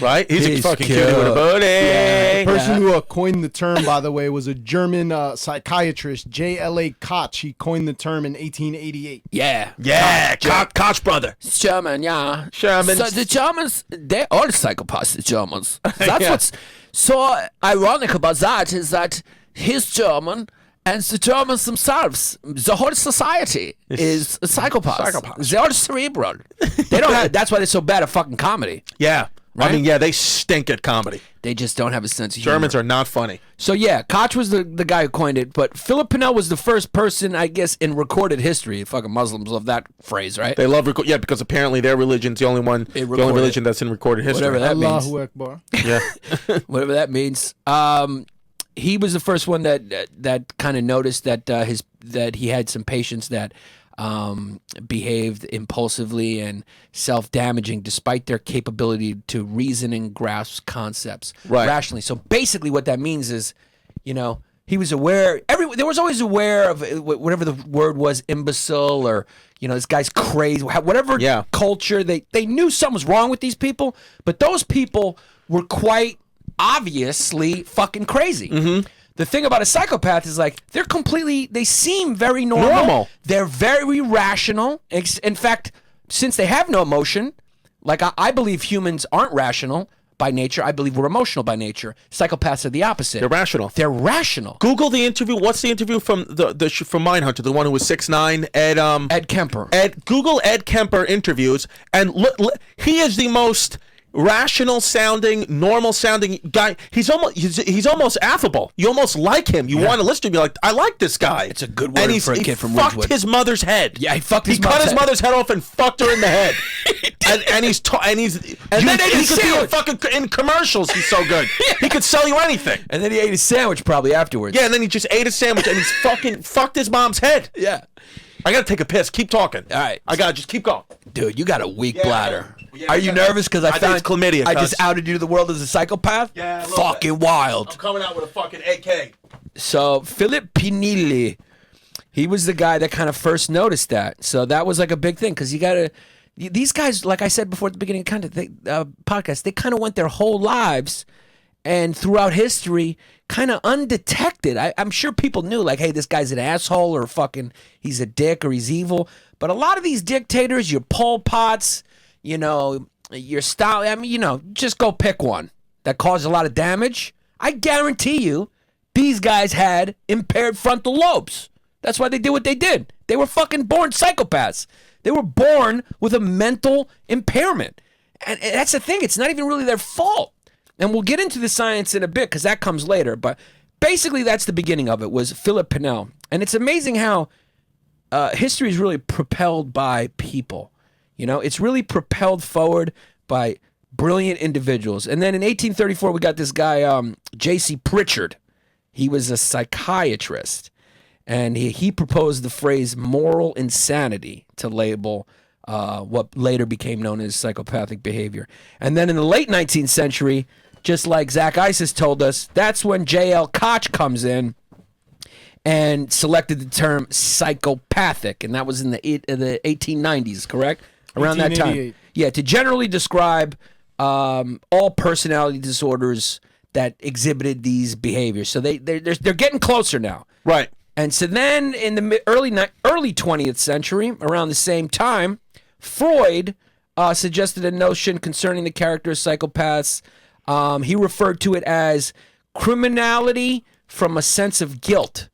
Speaker 2: Right? He's
Speaker 1: He's
Speaker 2: a fucking
Speaker 1: cute.
Speaker 2: cutie with a booty.
Speaker 3: The person who coined the term, by the way, was a German psychiatrist, J.L.A. Koch. He coined the term in 1888.
Speaker 1: Yeah.
Speaker 2: Yeah. Koch brother.
Speaker 1: It's German, yeah.
Speaker 2: Germans.
Speaker 1: So the Germans, they're all psychopaths, the Germans. That's
Speaker 2: Yeah.
Speaker 1: what's so ironic about that is that he's German and the Germans themselves, the whole society is a psychopath.
Speaker 2: Psychopaths.
Speaker 1: They're all cerebral. They don't have, that's why they're so bad at fucking comedy.
Speaker 2: Yeah.
Speaker 1: Right?
Speaker 2: I mean, yeah, they stink at comedy.
Speaker 1: They just don't have a sense of humor.
Speaker 2: Germans are not funny.
Speaker 1: So yeah, Koch was the guy who coined it, but Philip Pinel was the first person, I guess, in recorded history. Fucking Muslims love that phrase, right?
Speaker 2: They love because apparently their religion's the only religion that's in recorded history.
Speaker 1: Whatever that means.
Speaker 3: Allahu Akbar.
Speaker 2: Yeah.
Speaker 1: Whatever that means. He was the first one that kind of noticed that he had some patients that behaved impulsively and self-damaging despite their capability to reason and grasp concepts rationally. So basically what that means is, he was aware, there was always aware of whatever the word was, imbecile, or, this guy's crazy, whatever culture, they knew something was wrong with these people, but those people were quite obviously fucking crazy. Mm-hmm. The thing about a psychopath is they seem very normal. They're very rational. In fact, since they have no emotion, I believe humans aren't rational by nature. I believe we're emotional by nature. Psychopaths are the opposite.
Speaker 2: They're rational.
Speaker 1: They're rational.
Speaker 2: Google the interview. What's the interview from from Mindhunter, the one who was 6'9",
Speaker 1: Ed Kemper.
Speaker 2: Google Ed Kemper interviews, and he is the most rational sounding, normal sounding guy. He's almost affable. You almost like him. You want to listen to him. You're like, I like this guy.
Speaker 1: It's a good word for a kid from Ridgewood.
Speaker 2: He fucked his mother's head.
Speaker 1: Yeah, he cut his
Speaker 2: mother's head off and fucked her in the head. and he could be in commercials. He's so good. He could sell you anything.
Speaker 1: And then he ate a sandwich probably afterwards.
Speaker 2: Yeah, and then he just ate a sandwich and he's fucking fucked his mom's head.
Speaker 1: Yeah.
Speaker 2: I gotta take a piss. Keep talking.
Speaker 1: All right.
Speaker 2: I gotta just keep going.
Speaker 1: Dude, you got a weak bladder.
Speaker 2: Yeah,
Speaker 1: Are you nervous because I
Speaker 2: think it's chlamydia,
Speaker 1: I just outed you to the world as a psychopath?
Speaker 2: Yeah, a little
Speaker 1: fucking
Speaker 2: bit.
Speaker 1: wild.
Speaker 2: I'm coming out with a fucking AK.
Speaker 1: So Philippe Pinelli, he was the guy that kind of first noticed that. So that was a big thing because these guys, like I said before at the beginning of the podcast, they kind of went their whole lives and throughout history kind of undetected. I'm sure people knew hey, this guy's an asshole or fucking he's a dick or he's evil. But a lot of these dictators, your Pol Pots, your Stalin, just go pick one that caused a lot of damage. I guarantee you these guys had impaired frontal lobes. That's why they did what they did. They were fucking born psychopaths. They were born with a mental impairment. And that's the thing. It's not even really their fault. And we'll get into the science in a bit because that comes later. But basically, that's the beginning of it, was Philip Pinel. And it's amazing how history is really propelled by people. You know, it's really propelled forward by brilliant individuals. And then in 1834, we got this guy, J.C. Pritchard. He was a psychiatrist. And he proposed the phrase moral insanity to label what later became known as psychopathic behavior. And then in the late 19th century, just like Zach Isis told us, that's when J.L. Koch comes in and selected the term psychopathic. And that was in the 1890s, correct? Around that time. Yeah, to generally describe all personality disorders that exhibited these behaviors. So they're getting closer now.
Speaker 2: Right.
Speaker 1: And so then in the early 20th century, around the same time, Freud suggested a notion concerning the character of psychopaths. He referred to it as criminality from a sense of guilt.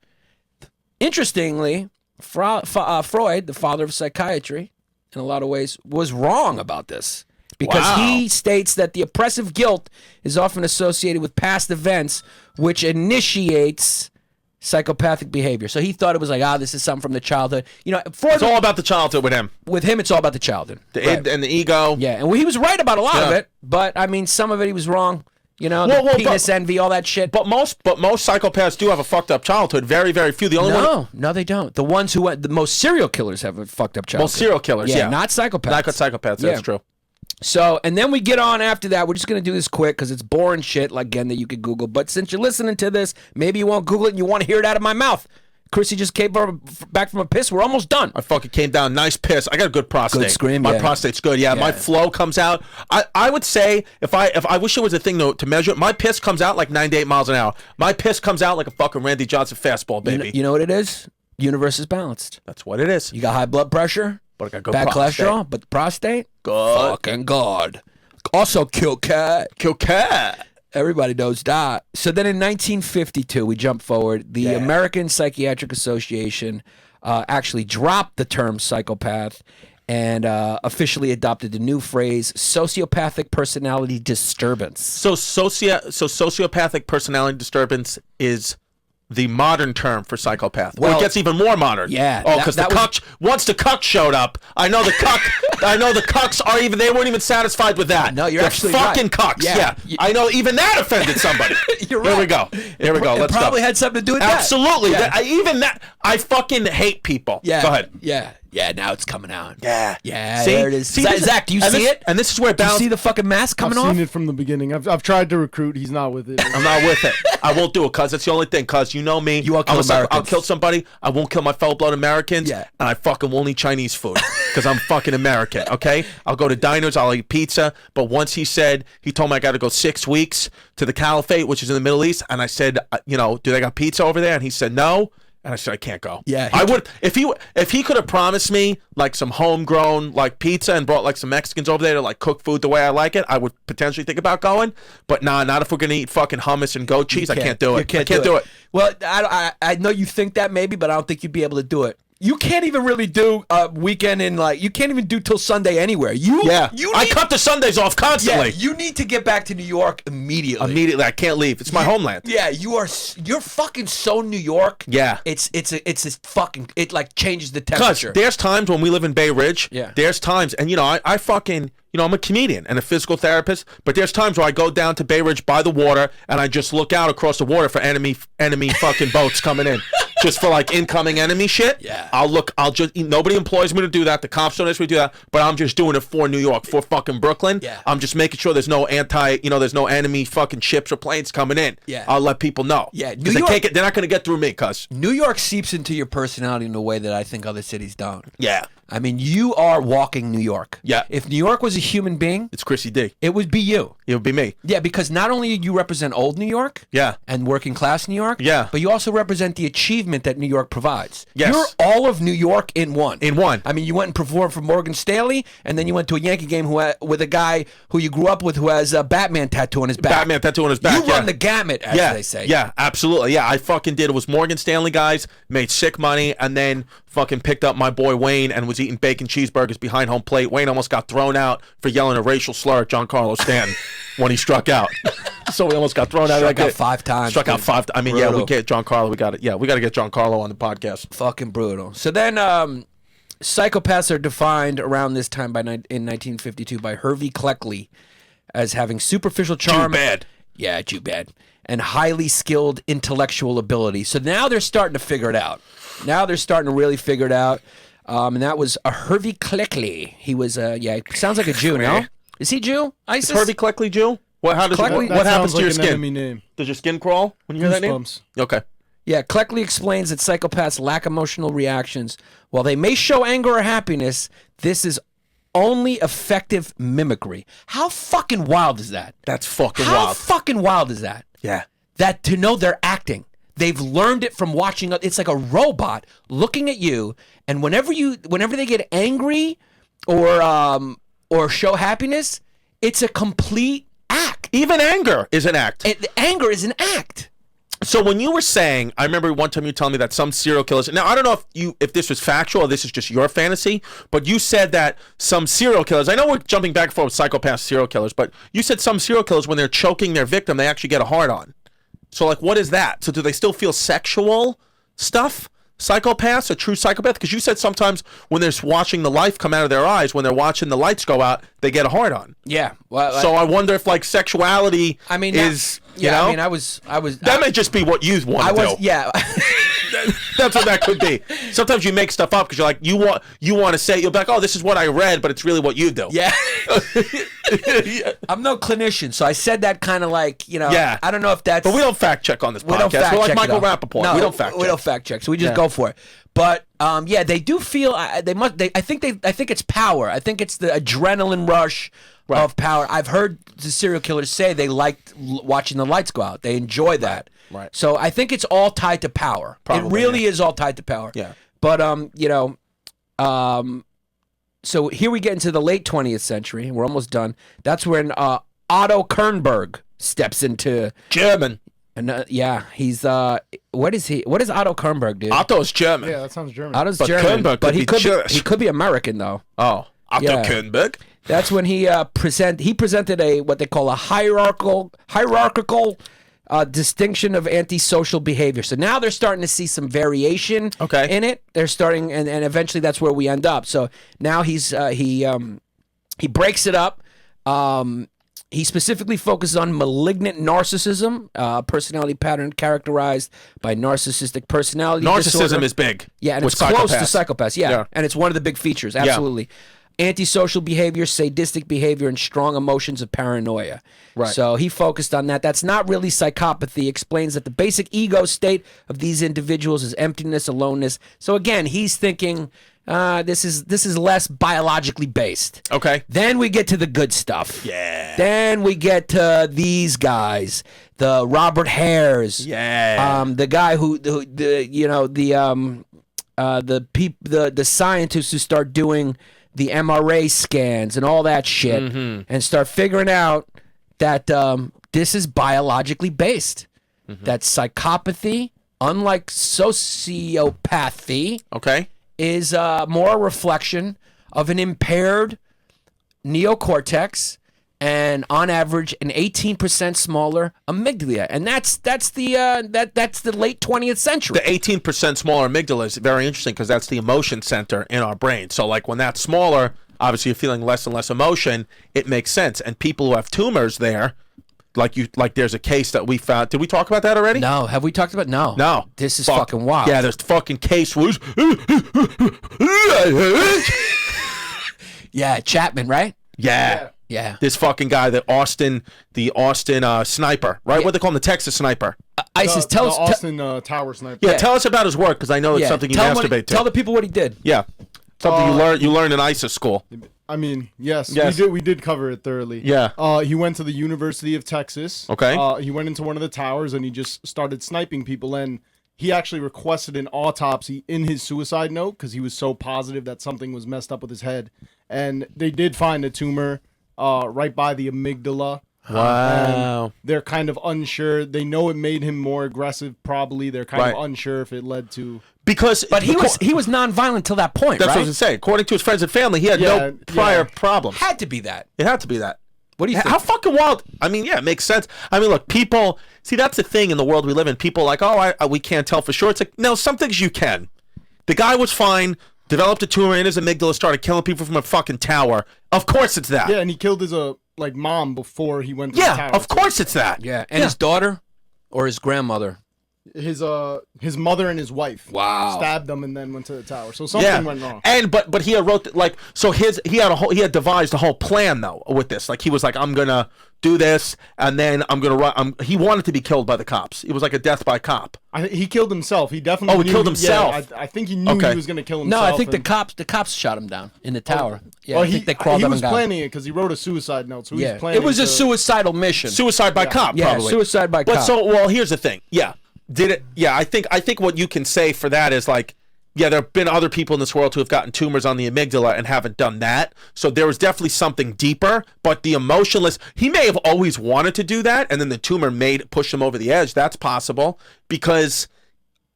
Speaker 1: Interestingly, Freud, the father of psychiatry, in a lot of ways, was wrong about this. Because he states that the oppressive guilt is often associated with past events, which initiates psychopathic behavior. So he thought it was like, this is something from the childhood. You know, Freud,
Speaker 2: It's all about the childhood with him.
Speaker 1: with him, it's all about the childhood.
Speaker 2: And the ego.
Speaker 1: Yeah, and he was right about a lot of
Speaker 2: Yeah.
Speaker 1: it, but I mean, some of it he was wrong. You know,
Speaker 2: Well,
Speaker 1: penis envy, all that shit.
Speaker 2: But most psychopaths do have a fucked up childhood. Very, very few. The only one.
Speaker 1: No, they don't. The ones who the most serial killers have a fucked up childhood.
Speaker 2: Most serial killers. Yeah.
Speaker 1: not psychopaths.
Speaker 2: Not psychopaths.
Speaker 1: Yeah.
Speaker 2: That's true.
Speaker 1: So, and then we get on after that. We're just going to do this quick because it's boring shit, like, again, that you could Google. But since you're listening to this, maybe you won't Google it and you want to hear it out of my mouth. Chrissy just came back from a piss. We're almost done.
Speaker 2: I fucking came down. Nice piss. I got a good prostate.
Speaker 1: Good scream,
Speaker 2: My
Speaker 1: yeah.
Speaker 2: prostate's good. Yeah, my flow comes out. I would say if I wish there was a thing to measure it, my piss comes out like 98 miles an hour. My piss comes out like a fucking Randy Johnson fastball, baby.
Speaker 1: You know what it is? Universe is balanced.
Speaker 2: That's what it is.
Speaker 1: You got high blood pressure,
Speaker 2: But I got good
Speaker 1: bad
Speaker 2: prostate.
Speaker 1: cholesterol, but the prostate,
Speaker 2: Good.
Speaker 1: fucking God. Also, kill cat.
Speaker 2: Kill cat.
Speaker 1: Everybody knows that. So then in 1952, we jump forward. The American Psychiatric Association actually dropped the term psychopath and officially adopted the new phrase sociopathic personality disturbance.
Speaker 2: So sociopathic personality disturbance is the modern term for psychopath. Well, it gets even more modern.
Speaker 1: Yeah.
Speaker 2: Oh, because once the cuck showed up, I know the cucks are even. They weren't even satisfied with that.
Speaker 1: No, you're
Speaker 2: They're
Speaker 1: actually
Speaker 2: fucking
Speaker 1: right.
Speaker 2: cucks.
Speaker 1: Yeah.
Speaker 2: I know even that offended somebody.
Speaker 1: You're right.
Speaker 2: Here we go. Here we go. Let's
Speaker 1: It probably
Speaker 2: go.
Speaker 1: had something to do with
Speaker 2: Absolutely.
Speaker 1: that.
Speaker 2: Even that. I fucking hate people.
Speaker 1: Yeah.
Speaker 2: Go ahead.
Speaker 1: Yeah, now it's coming out.
Speaker 2: Yeah.
Speaker 1: Yeah,
Speaker 2: See?
Speaker 1: there it is.
Speaker 2: See,
Speaker 1: Zach, do you see it?
Speaker 2: And this is where
Speaker 1: Do you
Speaker 2: balance.
Speaker 1: see the fucking mask coming
Speaker 3: I've
Speaker 1: off?
Speaker 3: seen it from the beginning. I've tried to recruit. He's not with it.
Speaker 2: I'm not with it. I won't do it, cuz it's the only thing. Cuz you know me.
Speaker 1: You won't kill Americans.
Speaker 2: I'll kill somebody. I won't kill my fellow blood Americans.
Speaker 1: Yeah.
Speaker 2: And I fucking won't eat Chinese food because I'm fucking American. Okay. I'll go to diners. I'll eat pizza. But once he told me I got to go 6 weeks to the Caliphate, which is in the Middle East, and I said, do they got pizza over there? And he said no. And I said, I can't go.
Speaker 1: Yeah,
Speaker 2: I would if he could have promised me like some homegrown like pizza and brought like some Mexicans over there to like cook food the way I like it, I would potentially think about going. But nah, not if we're gonna eat fucking hummus and goat cheese. I can't do it. I can't do it.
Speaker 1: Well, I know you think that maybe, but I don't think you'd be able to do it. You can't even really do a weekend in you can't even do till Sunday anywhere.
Speaker 2: I cut the Sundays off constantly.
Speaker 1: Yeah, you need to get back to New York immediately.
Speaker 2: Immediately, I can't leave. It's my homeland.
Speaker 1: Yeah, you're fucking so New York.
Speaker 2: Yeah.
Speaker 1: It's fucking it like changes the
Speaker 2: Because
Speaker 1: temperature.
Speaker 2: there's times when we live in Bay Ridge.
Speaker 1: Yeah.
Speaker 2: There's times, and I fucking. I'm a comedian and a physical therapist, but there's times where I go down to Bay Ridge by the water and I just look out across the water for enemy fucking boats coming in, just for like incoming enemy shit.
Speaker 1: Yeah.
Speaker 2: Nobody employs me to do that. The cops don't ask me to do that, but I'm just doing it for New York, for fucking Brooklyn.
Speaker 1: Yeah.
Speaker 2: I'm just making sure there's no there's no enemy fucking ships or planes coming in.
Speaker 1: Yeah.
Speaker 2: I'll let people know.
Speaker 1: Yeah,
Speaker 2: New York, they're not going to get through me, cuz.
Speaker 1: New York seeps into your personality in a way that I think other cities don't.
Speaker 2: Yeah.
Speaker 1: I mean, you are walking New York.
Speaker 2: Yeah.
Speaker 1: If New York was a human being,
Speaker 2: It's Chrissy D.
Speaker 1: it would be you.
Speaker 2: It would be me.
Speaker 1: Yeah, because not only do you represent old New York
Speaker 2: Yeah.
Speaker 1: and working class New York,
Speaker 2: Yeah.
Speaker 1: but you also represent the achievement that New York provides.
Speaker 2: Yes.
Speaker 1: You're all of New York in one.
Speaker 2: In one.
Speaker 1: I mean, you went and performed for Morgan Stanley, and then you went to a Yankee game with a guy who you grew up with who has a Batman tattoo on his back.
Speaker 2: Batman tattoo on his back.
Speaker 1: You run the gamut, as they say.
Speaker 2: Yeah, absolutely. Yeah, I fucking did. It was Morgan Stanley guys, made sick money, and then fucking picked up my boy Wayne and was eating bacon cheeseburgers behind home plate. Wayne almost got thrown out for yelling a racial slur at Giancarlo Stanton when he struck out. So we almost got thrown out.
Speaker 1: Struck out 5 times.
Speaker 2: Struck out 5 times. I mean,
Speaker 1: Brutal.
Speaker 2: yeah, we get Giancarlo. We got it. Yeah, we got to get Giancarlo on the podcast.
Speaker 1: Fucking brutal. So then, psychopaths are defined around this time in 1952 by Hervey Cleckley as having superficial charm.
Speaker 2: Too bad.
Speaker 1: Yeah, too bad. And highly skilled intellectual ability. So now they're starting to figure it out. Now they're starting to really figure it out. And that was a Hervey Cleckley. He was, sounds like a Jew, no? Is he Jew?
Speaker 2: Is Hervey Cleckley Jew? What happens to your skin?
Speaker 3: Name.
Speaker 2: Does your skin crawl when you hear that name?
Speaker 3: Goosebumps.
Speaker 2: Okay.
Speaker 1: Yeah, Cleckley explains that psychopaths lack emotional reactions. While they may show anger or happiness, this is only effective mimicry. How fucking wild is that?
Speaker 2: That's fucking
Speaker 1: How
Speaker 2: wild.
Speaker 1: fucking wild is that?
Speaker 2: Yeah.
Speaker 1: That to know they're acting. They've learned it from watching. It's like a robot looking at you, and whenever they get angry or show happiness, it's a complete act.
Speaker 2: Even anger is an act.
Speaker 1: Anger is an act.
Speaker 2: So when you were saying, I remember one time you telling me that some serial killers. Now I don't know if this was factual or this is just your fantasy, but you said that some serial killers. I know we're jumping back and forth with psychopaths, serial killers, but you said some serial killers when they're choking their victim, they actually get a hard on. So like, what is that? So do they still feel sexual stuff? Psychopaths, a true psychopath? Because you said sometimes when they're watching the life come out of their eyes, when they're watching the lights go out, they get a hard on.
Speaker 1: Yeah. Well,
Speaker 2: So I wonder if like sexuality is. You know?
Speaker 1: I mean, I was.
Speaker 2: That may just be what you want to do.
Speaker 1: Yeah.
Speaker 2: That's what that could be. Sometimes you make stuff up because you're like you want to say, you'll be like, oh, this is what I read, but it's really what you do.
Speaker 1: Yeah. I'm no clinician, so I said that kind of like,
Speaker 2: Yeah.
Speaker 1: I don't know if that's.
Speaker 2: But we don't fact check on this
Speaker 1: We don't
Speaker 2: podcast.
Speaker 1: fact
Speaker 2: We're like
Speaker 1: check
Speaker 2: Michael
Speaker 1: it all.
Speaker 2: Rappaport.
Speaker 1: No,
Speaker 2: we don't fact check.
Speaker 1: We don't fact check, so we just go for it. But yeah, they do feel I think it's power. I think it's the adrenaline rush of power. I've heard the serial killers say they liked watching the lights go out. They enjoy that.
Speaker 2: Right.
Speaker 1: So I think it's all tied to power.
Speaker 2: Probably,
Speaker 1: it really is all tied to power.
Speaker 2: Yeah.
Speaker 1: But so here we get into the late 20th century. We're almost done. That's when Otto Kernberg steps into
Speaker 2: German.
Speaker 1: and he's what is he? What is Otto Kernberg, dude?
Speaker 2: Otto's German.
Speaker 3: Yeah, that sounds German.
Speaker 1: Otto's
Speaker 2: But
Speaker 1: German,
Speaker 2: Kernberg
Speaker 1: but
Speaker 2: could be Jewish.
Speaker 1: he could be American though.
Speaker 2: Oh, Otto
Speaker 1: Yeah.
Speaker 2: Kernberg.
Speaker 1: That's when he presented what they call a hierarchical distinction of antisocial behavior. So now they're starting to see some variation in it. They're starting, and eventually that's where we end up. So now he breaks it up. He specifically focuses on malignant narcissism, personality pattern characterized by narcissistic personality disorder.
Speaker 2: Narcissism is big.
Speaker 1: Yeah, and
Speaker 2: with
Speaker 1: it's close to
Speaker 2: psychopaths.
Speaker 1: psychopaths. Yeah, and it's one of the big features. Absolutely. Antisocial behavior, sadistic behavior, and strong emotions of paranoia.
Speaker 2: Right.
Speaker 1: So he focused on that. That's not really psychopathy. Explains that the basic ego state of these individuals is emptiness, aloneness. So again, he's thinking this is less biologically based.
Speaker 2: Okay.
Speaker 1: Then we get to the good stuff.
Speaker 2: Yeah.
Speaker 1: Then we get to these guys, the Robert Hares.
Speaker 2: Yeah.
Speaker 1: The guy the scientists who start doing the MRA scans and all that shit, and start figuring out that this is biologically based. That psychopathy, unlike sociopathy, is more a reflection of an impaired neocortex and on average an 18% smaller amygdala, and that's the late 20th century.
Speaker 2: The 18% smaller amygdala is very interesting because that's the emotion center in our brain. So like when that's smaller, obviously you're feeling less and less emotion. It makes sense. And people who have tumors there, like there's a case that we found. Did we talk about that already?
Speaker 1: No, have we talked about? No. This is fucking wild.
Speaker 2: Yeah, there's fucking case was.
Speaker 1: Yeah, Chapman, right?
Speaker 2: Yeah.
Speaker 1: Yeah.
Speaker 2: This fucking guy, the Austin sniper, right?
Speaker 1: Yeah.
Speaker 2: What they call him, the Texas sniper.
Speaker 1: ISIS,
Speaker 3: the
Speaker 1: tell us.
Speaker 3: Austin Tower sniper.
Speaker 2: Yeah, tell us about his work because I know it's something you masturbate to.
Speaker 1: Tell the people what he did.
Speaker 2: Yeah. Something you learn in ISIS school.
Speaker 3: I mean, yes.
Speaker 2: Yes.
Speaker 3: We did cover it thoroughly.
Speaker 2: Yeah.
Speaker 3: He went to the University of Texas.
Speaker 2: Okay.
Speaker 3: He went into one of the towers and he just started sniping people. And he actually requested an autopsy in his suicide note because he was so positive that something was messed up with his head. And they did find a tumor right by the amygdala.
Speaker 2: Wow.
Speaker 3: And they're kind of unsure. They know it made him more aggressive. Probably they're kind of unsure if it led to.
Speaker 1: But he was nonviolent till that point.
Speaker 2: That's
Speaker 1: right?
Speaker 2: what I was saying. According to his friends and family, he had no prior problems.
Speaker 1: Had to be that.
Speaker 2: It had to be that.
Speaker 1: What do you think?
Speaker 2: How fucking wild? I mean, yeah, it makes sense. I mean, look, people see that's the thing in the world we live in. People are like, oh, we can't tell for sure. It's like, no, some things you can. The guy was fine. Developed a tumor in his amygdala. Started killing people from a fucking tower. Of course, it's that.
Speaker 3: Yeah, and he killed his mom before he went to the tower.
Speaker 2: Yeah, of course it's that.
Speaker 1: Yeah, and his daughter or his grandmother.
Speaker 3: His mother and his wife stabbed them and then went to the tower. So something went wrong.
Speaker 2: And but he had wrote he had devised a whole plan though with this. Like he was like, I'm gonna do this and then I'm gonna run. He wanted to be killed by the cops. It was like a death by cop.
Speaker 3: He killed himself. He definitely.
Speaker 2: He killed himself.
Speaker 3: Yeah, I think he knew he was gonna kill himself.
Speaker 1: No, I think the cops shot him down in the tower. Yeah,
Speaker 3: well,
Speaker 1: I think they crawled
Speaker 3: he
Speaker 1: up
Speaker 3: was
Speaker 1: and got
Speaker 3: planning it because he wrote a suicide note. So he was planning.
Speaker 1: It was a suicidal mission.
Speaker 2: Suicide by cop.
Speaker 1: Yeah,
Speaker 2: probably.
Speaker 1: suicide by cop.
Speaker 2: But here's the thing. Yeah. Did it? Yeah, I think what you can say for that is like, yeah, there have been other people in this world who have gotten tumors on the amygdala and haven't done that. So there was definitely something deeper. But the emotionless, he may have always wanted to do that, and then the tumor push him over the edge. That's possible because,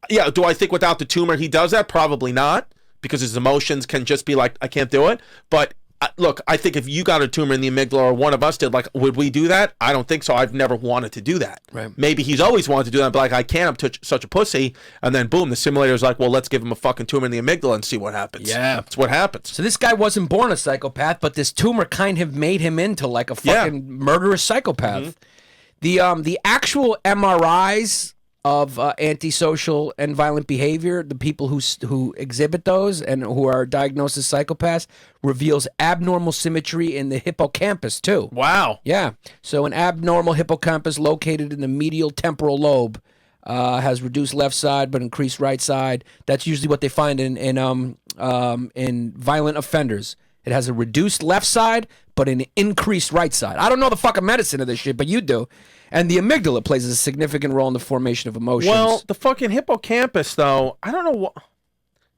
Speaker 2: yeah, do I think without the tumor he does that? Probably not, because his emotions can just be like, I can't do it. But look, I think if you got a tumor in the amygdala or one of us did, like, would we do that? I don't think so. I've never wanted to do that.
Speaker 1: Right.
Speaker 2: Maybe he's always wanted to do that, but like, I can't. I'm such a pussy. And then boom, the simulator's like, well, let's give him a fucking tumor in the amygdala and see what happens.
Speaker 1: Yeah.
Speaker 2: That's what happens.
Speaker 1: So this guy wasn't born a psychopath, but this tumor kind of made him into like a fucking murderous psychopath. The actual MRIs of antisocial and violent behavior, the people who exhibit those and who are diagnosed as psychopaths, reveals abnormal symmetry in the hippocampus too.
Speaker 2: Wow.
Speaker 1: Yeah. So an abnormal hippocampus located in the medial temporal lobe has reduced left side but increased right side. That's usually what they find in violent offenders. It has a reduced left side but an increased right side. I don't know the fucking medicine of this shit, but you do. And the amygdala plays a significant role in the formation of emotions.
Speaker 2: Well, the fucking hippocampus, though, I don't know what.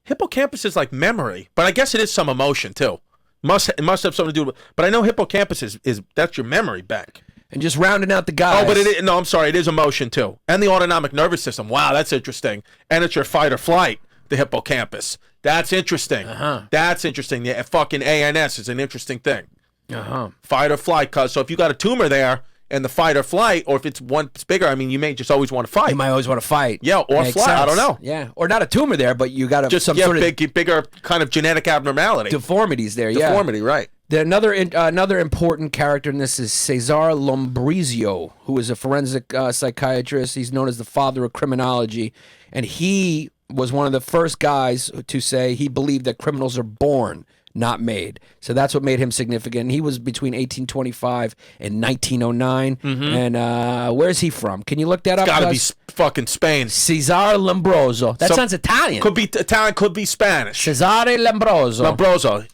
Speaker 2: Hippocampus is like memory, but I guess it is some emotion too. It must have something to do with. But I know hippocampus is that's your memory bank.
Speaker 1: And just rounding out the guys.
Speaker 2: Oh, but I'm sorry, it is emotion too, and the autonomic nervous system. Wow, that's interesting. And it's your fight or flight, the hippocampus. That's interesting. That's interesting. The fucking ANS is an interesting thing. Fight or flight, cause so if you got a tumor there. And the fight or flight, or if it's bigger, I mean, you may just always want to fight.
Speaker 1: You might always want to fight.
Speaker 2: Yeah, or
Speaker 1: Makes
Speaker 2: fly.
Speaker 1: sense.
Speaker 2: I don't know.
Speaker 1: Yeah, or not a tumor there, but you got
Speaker 2: just
Speaker 1: some sort of
Speaker 2: bigger kind of genetic abnormality,
Speaker 1: deformities there.
Speaker 2: Deformity, right?
Speaker 1: Another important character in this is Cesare Lombroso, who is a forensic psychiatrist. He's known as the father of criminology, and he was one of the first guys to say he believed that criminals are born, not made. So that's what made him significant. He was between 1825 and 1909. And where's he from? Can you look that up?
Speaker 2: It's gotta be fucking Spain.
Speaker 1: Cesare Lombroso. That sounds Italian.
Speaker 2: Could be Italian, could be Spanish.
Speaker 1: Cesare Lombroso.
Speaker 2: Lombroso.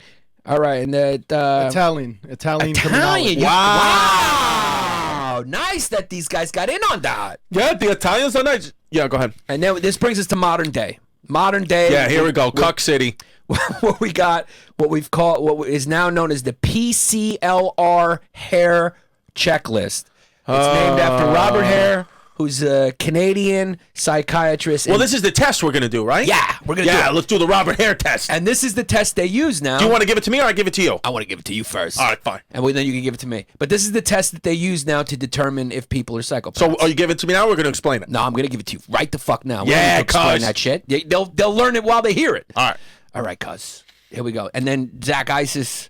Speaker 1: All right, and
Speaker 3: Italian criminology.
Speaker 1: Wow. Nice that these guys got in on that.
Speaker 2: Yeah, the Italians are nice. Yeah, go ahead.
Speaker 1: And then this brings us to modern day. Yeah,
Speaker 2: here we go. Cuck City.
Speaker 1: What we got, what is now known as the PCLR Hare checklist. It's named after Robert Hare, who's a Canadian psychiatrist.
Speaker 2: Well, this is the test we're going to do, right?
Speaker 1: Yeah, we're going to do it.
Speaker 2: Yeah, let's do the Robert Hare test.
Speaker 1: And this is the test they use now.
Speaker 2: Do you want to give it to me or I give it to you?
Speaker 1: I want to give it to you first.
Speaker 2: All right, fine.
Speaker 1: And then you can give it to me. But this is the test that they use now to determine if people are psychopaths.
Speaker 2: So are you giving it to me now or we're going to explain it?
Speaker 1: No, I'm going to give it to you right the fuck now.
Speaker 2: Yeah,
Speaker 1: explain that shit. They'll learn it while they hear it.
Speaker 2: All right.
Speaker 1: All right, cuz. Here we go. And then Zach Isis,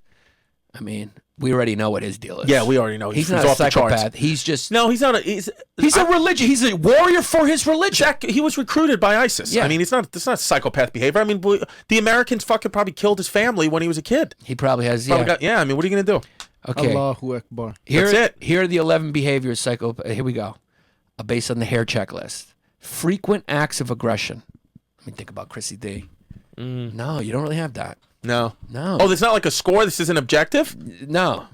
Speaker 1: I mean, we already know what his deal is.
Speaker 2: Yeah, we already know.
Speaker 1: He's not a psychopath. He's just...
Speaker 2: No, he's not a... He's
Speaker 1: a religion. He's a warrior for his religion.
Speaker 2: Zach, he was recruited by ISIS.
Speaker 1: Yeah.
Speaker 2: I mean, it's not psychopath behavior. I mean, the Americans fucking probably killed his family when he was a kid.
Speaker 1: He probably has,
Speaker 2: I mean, what are you going to do?
Speaker 1: Okay.
Speaker 3: Allahu Akbar.
Speaker 2: That's it.
Speaker 1: Here are the 11 behaviors psychopath... Here we go. Based on the Hare checklist. Frequent acts of aggression. Let me think about Chrissy D. No, you don't really have that.
Speaker 2: No.
Speaker 1: No.
Speaker 2: Oh, there's not like a score? This isn't objective?
Speaker 1: No.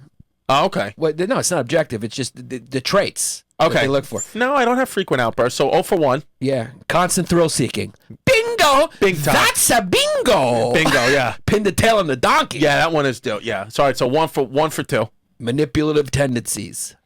Speaker 2: Oh, okay.
Speaker 1: Well, no, it's not objective. It's just the traits that
Speaker 2: Okay.
Speaker 1: they look for.
Speaker 2: No, I don't have frequent outbursts, so 0 for 1.
Speaker 1: Yeah. Constant thrill seeking. Bingo.
Speaker 2: Big time.
Speaker 1: That's a bingo.
Speaker 2: Bingo, yeah.
Speaker 1: Pin the tail on the donkey.
Speaker 2: Yeah, that one is, yeah. Sorry, so 1 for 2.
Speaker 1: Manipulative tendencies.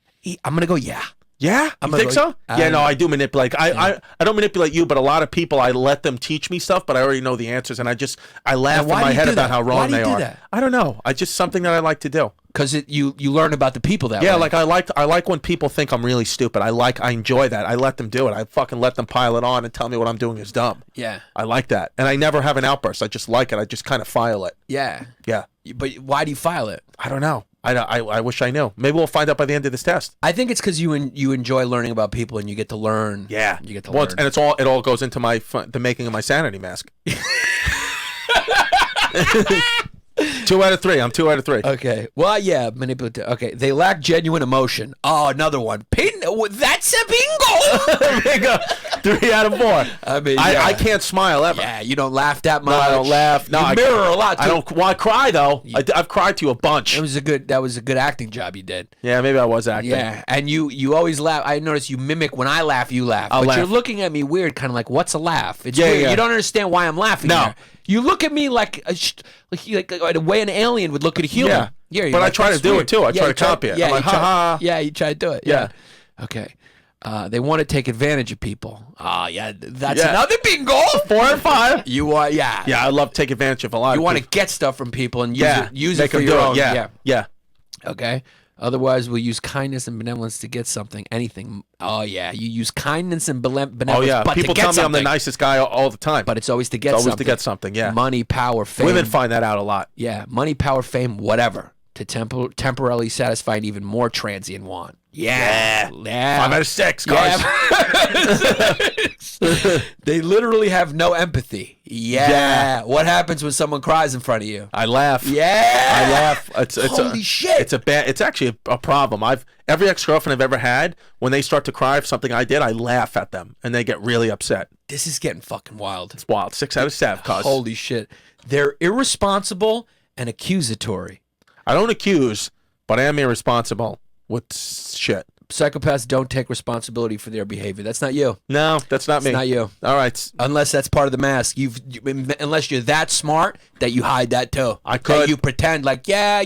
Speaker 1: I'm going to go yeah.
Speaker 2: Yeah? You think so? Yeah, no, I do manipulate. I don't manipulate you, but a lot of people, I let them teach me stuff, but I already know the answers, and I laugh in
Speaker 1: why
Speaker 2: my
Speaker 1: do you
Speaker 2: head
Speaker 1: do
Speaker 2: about
Speaker 1: that?
Speaker 2: how
Speaker 1: Why
Speaker 2: wrong
Speaker 1: do you
Speaker 2: they
Speaker 1: do
Speaker 2: are.
Speaker 1: that?
Speaker 2: I don't know. I just something that I like to do.
Speaker 1: Because you learn about the people that way.
Speaker 2: Yeah, like I like when people think I'm really stupid. I enjoy that. I let them do it. I fucking let them pile it on and tell me what I'm doing is dumb.
Speaker 1: Yeah.
Speaker 2: I like that. And I never have an outburst. I just like it. I just kind of file it.
Speaker 1: Yeah.
Speaker 2: Yeah.
Speaker 1: But why do you file it?
Speaker 2: I don't know. I wish I knew. Maybe we'll find out by the end of this test.
Speaker 1: I think it's because you enjoy learning about people and you get to learn.
Speaker 2: Yeah.
Speaker 1: You get to
Speaker 2: Well,
Speaker 1: learn.
Speaker 2: and it all goes into the making of my sanity mask. 2 out of 3. I'm 2 out of 3.
Speaker 1: Okay. Well, yeah, manipulative. Okay. They lack genuine emotion. Oh, another one. That's a bingo.
Speaker 2: Bingo. 3 out of 4.
Speaker 1: I mean,
Speaker 2: I can't smile ever.
Speaker 1: Yeah, you don't laugh that much.
Speaker 2: No, I don't laugh. No,
Speaker 1: you mirror a lot. Too.
Speaker 2: I don't. Well, I cry though. I've cried to you a bunch.
Speaker 1: That was a good acting job you did.
Speaker 2: Yeah, maybe I was acting.
Speaker 1: Yeah, and you always laugh. I notice you mimic when I laugh, you laugh.
Speaker 2: I'll
Speaker 1: but
Speaker 2: laugh.
Speaker 1: you're looking at me weird, kind of like, what's a laugh? It's
Speaker 2: Yeah,
Speaker 1: weird.
Speaker 2: yeah.
Speaker 1: You don't understand why I'm laughing.
Speaker 2: No.
Speaker 1: There. You look at me like the way an alien would look at a human.
Speaker 2: Yeah, but I try to do it too. I try to copy it.
Speaker 1: Yeah,
Speaker 2: I'm like, ha ha.
Speaker 1: Yeah, you try to do it.
Speaker 2: Yeah.
Speaker 1: Okay. They want to take advantage of people. Oh, yeah, that's
Speaker 2: Yeah.
Speaker 1: another bingo.
Speaker 2: 4 and 5.
Speaker 1: You want, yeah.
Speaker 2: Yeah, I love to take advantage of a lot.
Speaker 1: You
Speaker 2: of
Speaker 1: want to
Speaker 2: people.
Speaker 1: get stuff from people and use
Speaker 2: Make
Speaker 1: it for
Speaker 2: them
Speaker 1: your
Speaker 2: do
Speaker 1: own.
Speaker 2: it. Yeah.
Speaker 1: Okay. Otherwise, we'll use kindness and benevolence to get something, anything. Oh, yeah. You use kindness and benevolence,
Speaker 2: Oh yeah.
Speaker 1: but
Speaker 2: People
Speaker 1: to get
Speaker 2: tell me I'm
Speaker 1: something.
Speaker 2: the nicest guy all the time.
Speaker 1: But it's always to get
Speaker 2: It's always
Speaker 1: something.
Speaker 2: to get something. Yeah.
Speaker 1: Money, power, fame.
Speaker 2: Women find that out a lot.
Speaker 1: Yeah. Money, power, fame, whatever. To temporarily satisfy an even more transient want. Yeah.
Speaker 2: 5 out of 6, guys.
Speaker 1: Yeah. They literally have no empathy. Yeah. What happens when someone cries in front of you?
Speaker 2: I laugh.
Speaker 1: Yeah.
Speaker 2: I laugh.
Speaker 1: Holy shit.
Speaker 2: It's actually a problem. Every ex-girlfriend I've ever had, when they start to cry for something I did, I laugh at them and they get really upset.
Speaker 1: This is getting fucking wild.
Speaker 2: It's wild. 6 out of 7, cuz.
Speaker 1: Holy shit. They're irresponsible and accusatory.
Speaker 2: I don't accuse, but I am irresponsible with shit.
Speaker 1: Psychopaths don't take responsibility for their behavior. That's not you.
Speaker 2: No, that's not me.
Speaker 1: It's not you.
Speaker 2: All right.
Speaker 1: Unless that's part of the mask. Unless you're that smart that you hide that too.
Speaker 2: I could.
Speaker 1: That you pretend like, yeah,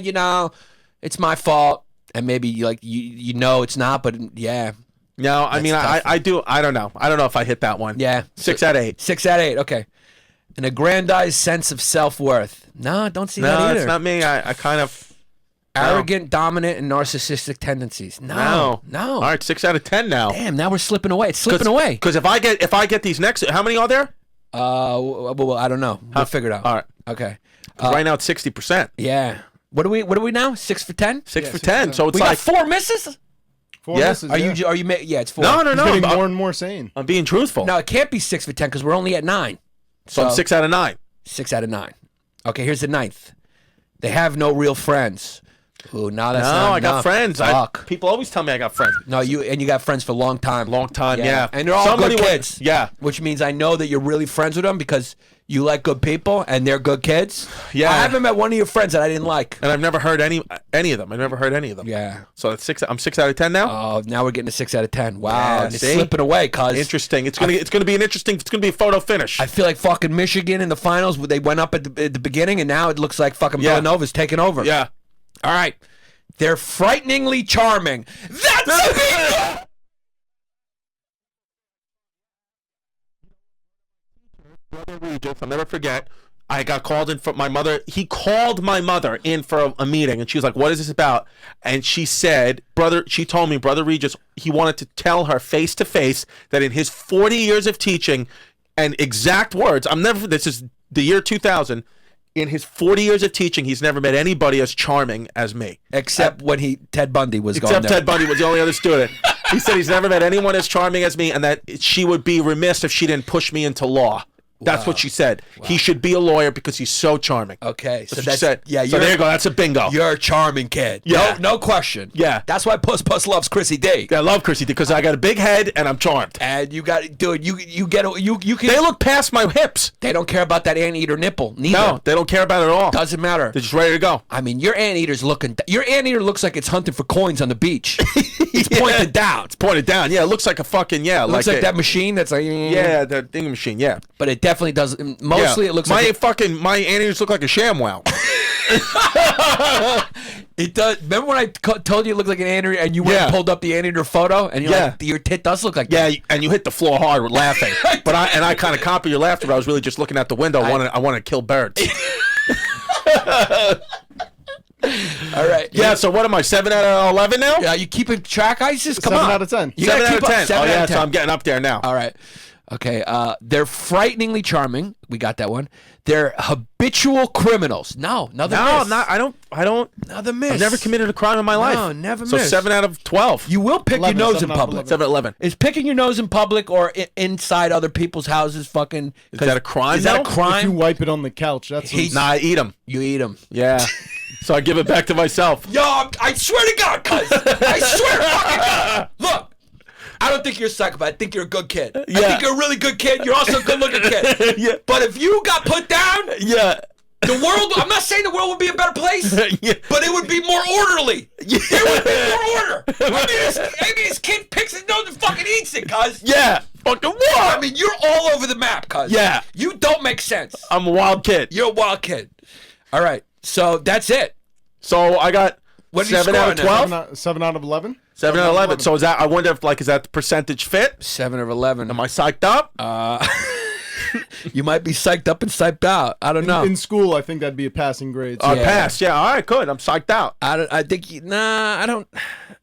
Speaker 1: it's my fault. And maybe you know it's not, but yeah.
Speaker 2: No, I mean,
Speaker 1: tough.
Speaker 2: I do. I don't know. I don't know if I hit that one.
Speaker 1: Yeah.
Speaker 2: 6 out of 8.
Speaker 1: 6 out of 8. Okay. An aggrandized sense of self-worth. No, don't see that
Speaker 2: No,
Speaker 1: either.
Speaker 2: it's not me. I kind of.
Speaker 1: Arrogant, dominant, and narcissistic tendencies. No.
Speaker 2: All right, 6 out of 10 now.
Speaker 1: Damn, now we're slipping away. It's slipping away.
Speaker 2: Because if I get these next, how many are there?
Speaker 1: Well, I don't know. We'll figure it out.
Speaker 2: All right.
Speaker 1: Okay.
Speaker 2: Right now it's 60%.
Speaker 1: Yeah. What are we now? 6 for 10?
Speaker 2: 6 for 10. So it's
Speaker 1: We
Speaker 2: like
Speaker 1: got 4 misses?
Speaker 3: 4
Speaker 2: Yeah.
Speaker 3: misses,
Speaker 1: Are
Speaker 3: yeah.
Speaker 1: you yeah, it's 4.
Speaker 2: no.
Speaker 3: He's getting
Speaker 2: I'm,
Speaker 3: more and more sane.
Speaker 2: I'm being truthful.
Speaker 1: No, it can't be 6 for 10 because we're only at 9.
Speaker 2: So I'm 6 out of 9.
Speaker 1: 6 out of 9. Okay, here's the 9th. They have no real friends. Ooh, no, that's not
Speaker 2: No, I got
Speaker 1: enough.
Speaker 2: friends.
Speaker 1: Fuck.
Speaker 2: People always tell me I got friends.
Speaker 1: No, you got friends for a long time.
Speaker 2: Long time, yeah.
Speaker 1: And they're all
Speaker 2: Somebody
Speaker 1: good
Speaker 2: wa-
Speaker 1: kids.
Speaker 2: yeah.
Speaker 1: Which means I know that you're really friends with them because you like good people and they're good kids.
Speaker 2: Yeah.
Speaker 1: I haven't met one of your friends that I didn't like.
Speaker 2: And I've never heard any of them. I never heard any of them.
Speaker 1: Yeah.
Speaker 2: So it's 6. I'm 6 out of 10 now.
Speaker 1: Oh, now we're getting a 6 out of 10. Wow,
Speaker 2: Yeah,
Speaker 1: it's
Speaker 2: see?
Speaker 1: slipping away, cuz.
Speaker 2: Interesting. It's gonna be an interesting. It's gonna be a photo finish.
Speaker 1: I feel like fucking Michigan in the finals. They went up at the beginning, and now it looks like fucking
Speaker 2: Yeah.
Speaker 1: Villanova's taking over.
Speaker 2: Yeah.
Speaker 1: All right. They're frighteningly charming. That's a bingo!
Speaker 2: Brother Regis, I'll never forget. I got called in for my mother. He called my mother in for a meeting, and she was like, "What is this about?" And she said, she told me, Brother Regis, he wanted to tell her face to face that in his 40 years of teaching, and exact words, this is the year 2000, in his 40 years of teaching, he's never met anybody as charming as me.
Speaker 1: Except when Ted Bundy was going
Speaker 2: Except
Speaker 1: there.
Speaker 2: Ted Bundy was the only other student. He said he's never met anyone as charming as me, and that she would be remiss if she didn't push me into law. That's what she said. He should be a lawyer because he's so charming.
Speaker 1: Okay, so
Speaker 2: That's what
Speaker 1: that's
Speaker 2: she said.
Speaker 1: yeah.
Speaker 2: So there you go. That's a bingo.
Speaker 1: You're a charming kid.
Speaker 2: Yeah.
Speaker 1: No question.
Speaker 2: Yeah.
Speaker 1: That's why Puss loves Chrissy D.
Speaker 2: I love Chrissy because I got a big head and I'm charmed.
Speaker 1: And you got, dude. You can.
Speaker 2: They look past my hips.
Speaker 1: They don't care about that anteater nipple. Neither.
Speaker 2: No, they don't care about it at all.
Speaker 1: Doesn't matter.
Speaker 2: They're just ready to go.
Speaker 1: I mean, your anteater's looking. Your anteater looks like it's hunting for coins on the beach. It's pointed down.
Speaker 2: It's pointed down. Yeah, it looks like a fucking
Speaker 1: Looks like that machine that's like.
Speaker 2: Yeah, that thing machine. Yeah,
Speaker 1: But it definitely does. Mostly, it looks like
Speaker 2: my anteaters look like a ShamWow.
Speaker 1: it does. Remember when I told you it looked like an anteater, and you went and pulled up the anteater photo, and you're like, your tit does look like that.
Speaker 2: Yeah, and you hit the floor hard with laughing. But I kind of copied your laughter. But I was really just looking out the window. I want to kill birds.
Speaker 1: All right.
Speaker 2: Yeah. So what am I? 7 out of 11 now?
Speaker 1: Yeah. You keeping track, ISIS? Come
Speaker 3: 7
Speaker 1: on.
Speaker 3: out of 10.
Speaker 1: You
Speaker 2: 7
Speaker 1: gotta
Speaker 2: out of
Speaker 1: keep up.
Speaker 2: 10.
Speaker 1: 7
Speaker 2: Oh
Speaker 1: out
Speaker 2: yeah.
Speaker 1: of 10.
Speaker 2: So I'm getting up there now.
Speaker 1: All right. Okay. They're frighteningly charming. We got that one. They're habitual criminals. No, another
Speaker 2: No,
Speaker 1: miss.
Speaker 2: not. I don't.
Speaker 1: Another miss.
Speaker 2: I've never committed a crime in my life.
Speaker 1: No, never
Speaker 2: So
Speaker 1: missed.
Speaker 2: 7 out of 12.
Speaker 1: You will pick
Speaker 3: 11,
Speaker 1: your nose
Speaker 3: 7
Speaker 1: in
Speaker 3: out of
Speaker 1: public.
Speaker 2: 7 out of 11.
Speaker 1: Is picking your nose in public or inside other people's houses fucking?
Speaker 2: Is that a crime?
Speaker 1: Is that a
Speaker 2: though?
Speaker 3: If
Speaker 1: crime?
Speaker 3: you wipe it on the couch, that's
Speaker 2: Nah, I eat them.
Speaker 1: You eat them.
Speaker 2: Yeah. So I give it back to myself.
Speaker 1: Yo, I swear to God, cuz. I swear to fucking God. Look, I don't think you're a psychopath. I think you're a good kid. I
Speaker 2: Yeah.
Speaker 1: think you're a really good kid. You're also a good-looking kid.
Speaker 2: Yeah.
Speaker 1: But if you got put down,
Speaker 2: Yeah.
Speaker 1: the world, I'm not saying the world would be a better place,
Speaker 2: Yeah.
Speaker 1: but it would be more orderly. There would be more order. Maybe his kid picks his nose and fucking eats it, cuz.
Speaker 2: Yeah. Fucking what?
Speaker 1: I mean, you're all over the map, cuz.
Speaker 2: Yeah.
Speaker 1: You don't make sense.
Speaker 2: I'm a wild kid.
Speaker 1: You're a wild kid. All right. So that's it.
Speaker 2: So I got
Speaker 1: What did you
Speaker 2: 7
Speaker 1: score
Speaker 2: out
Speaker 1: on
Speaker 2: of
Speaker 1: that?
Speaker 2: 12.
Speaker 3: 7 out of 11.
Speaker 2: 7 out of 11. So is that? I wonder if is that the percentage fit?
Speaker 1: 7 of 11.
Speaker 2: Am I psyched up?
Speaker 1: You might be psyched up and psyched out. I don't know.
Speaker 3: In school, I think that'd be a passing grade. So
Speaker 2: I
Speaker 1: Yeah.
Speaker 2: passed. Yeah. All right. Good. I'm psyched out.
Speaker 1: I think. I don't.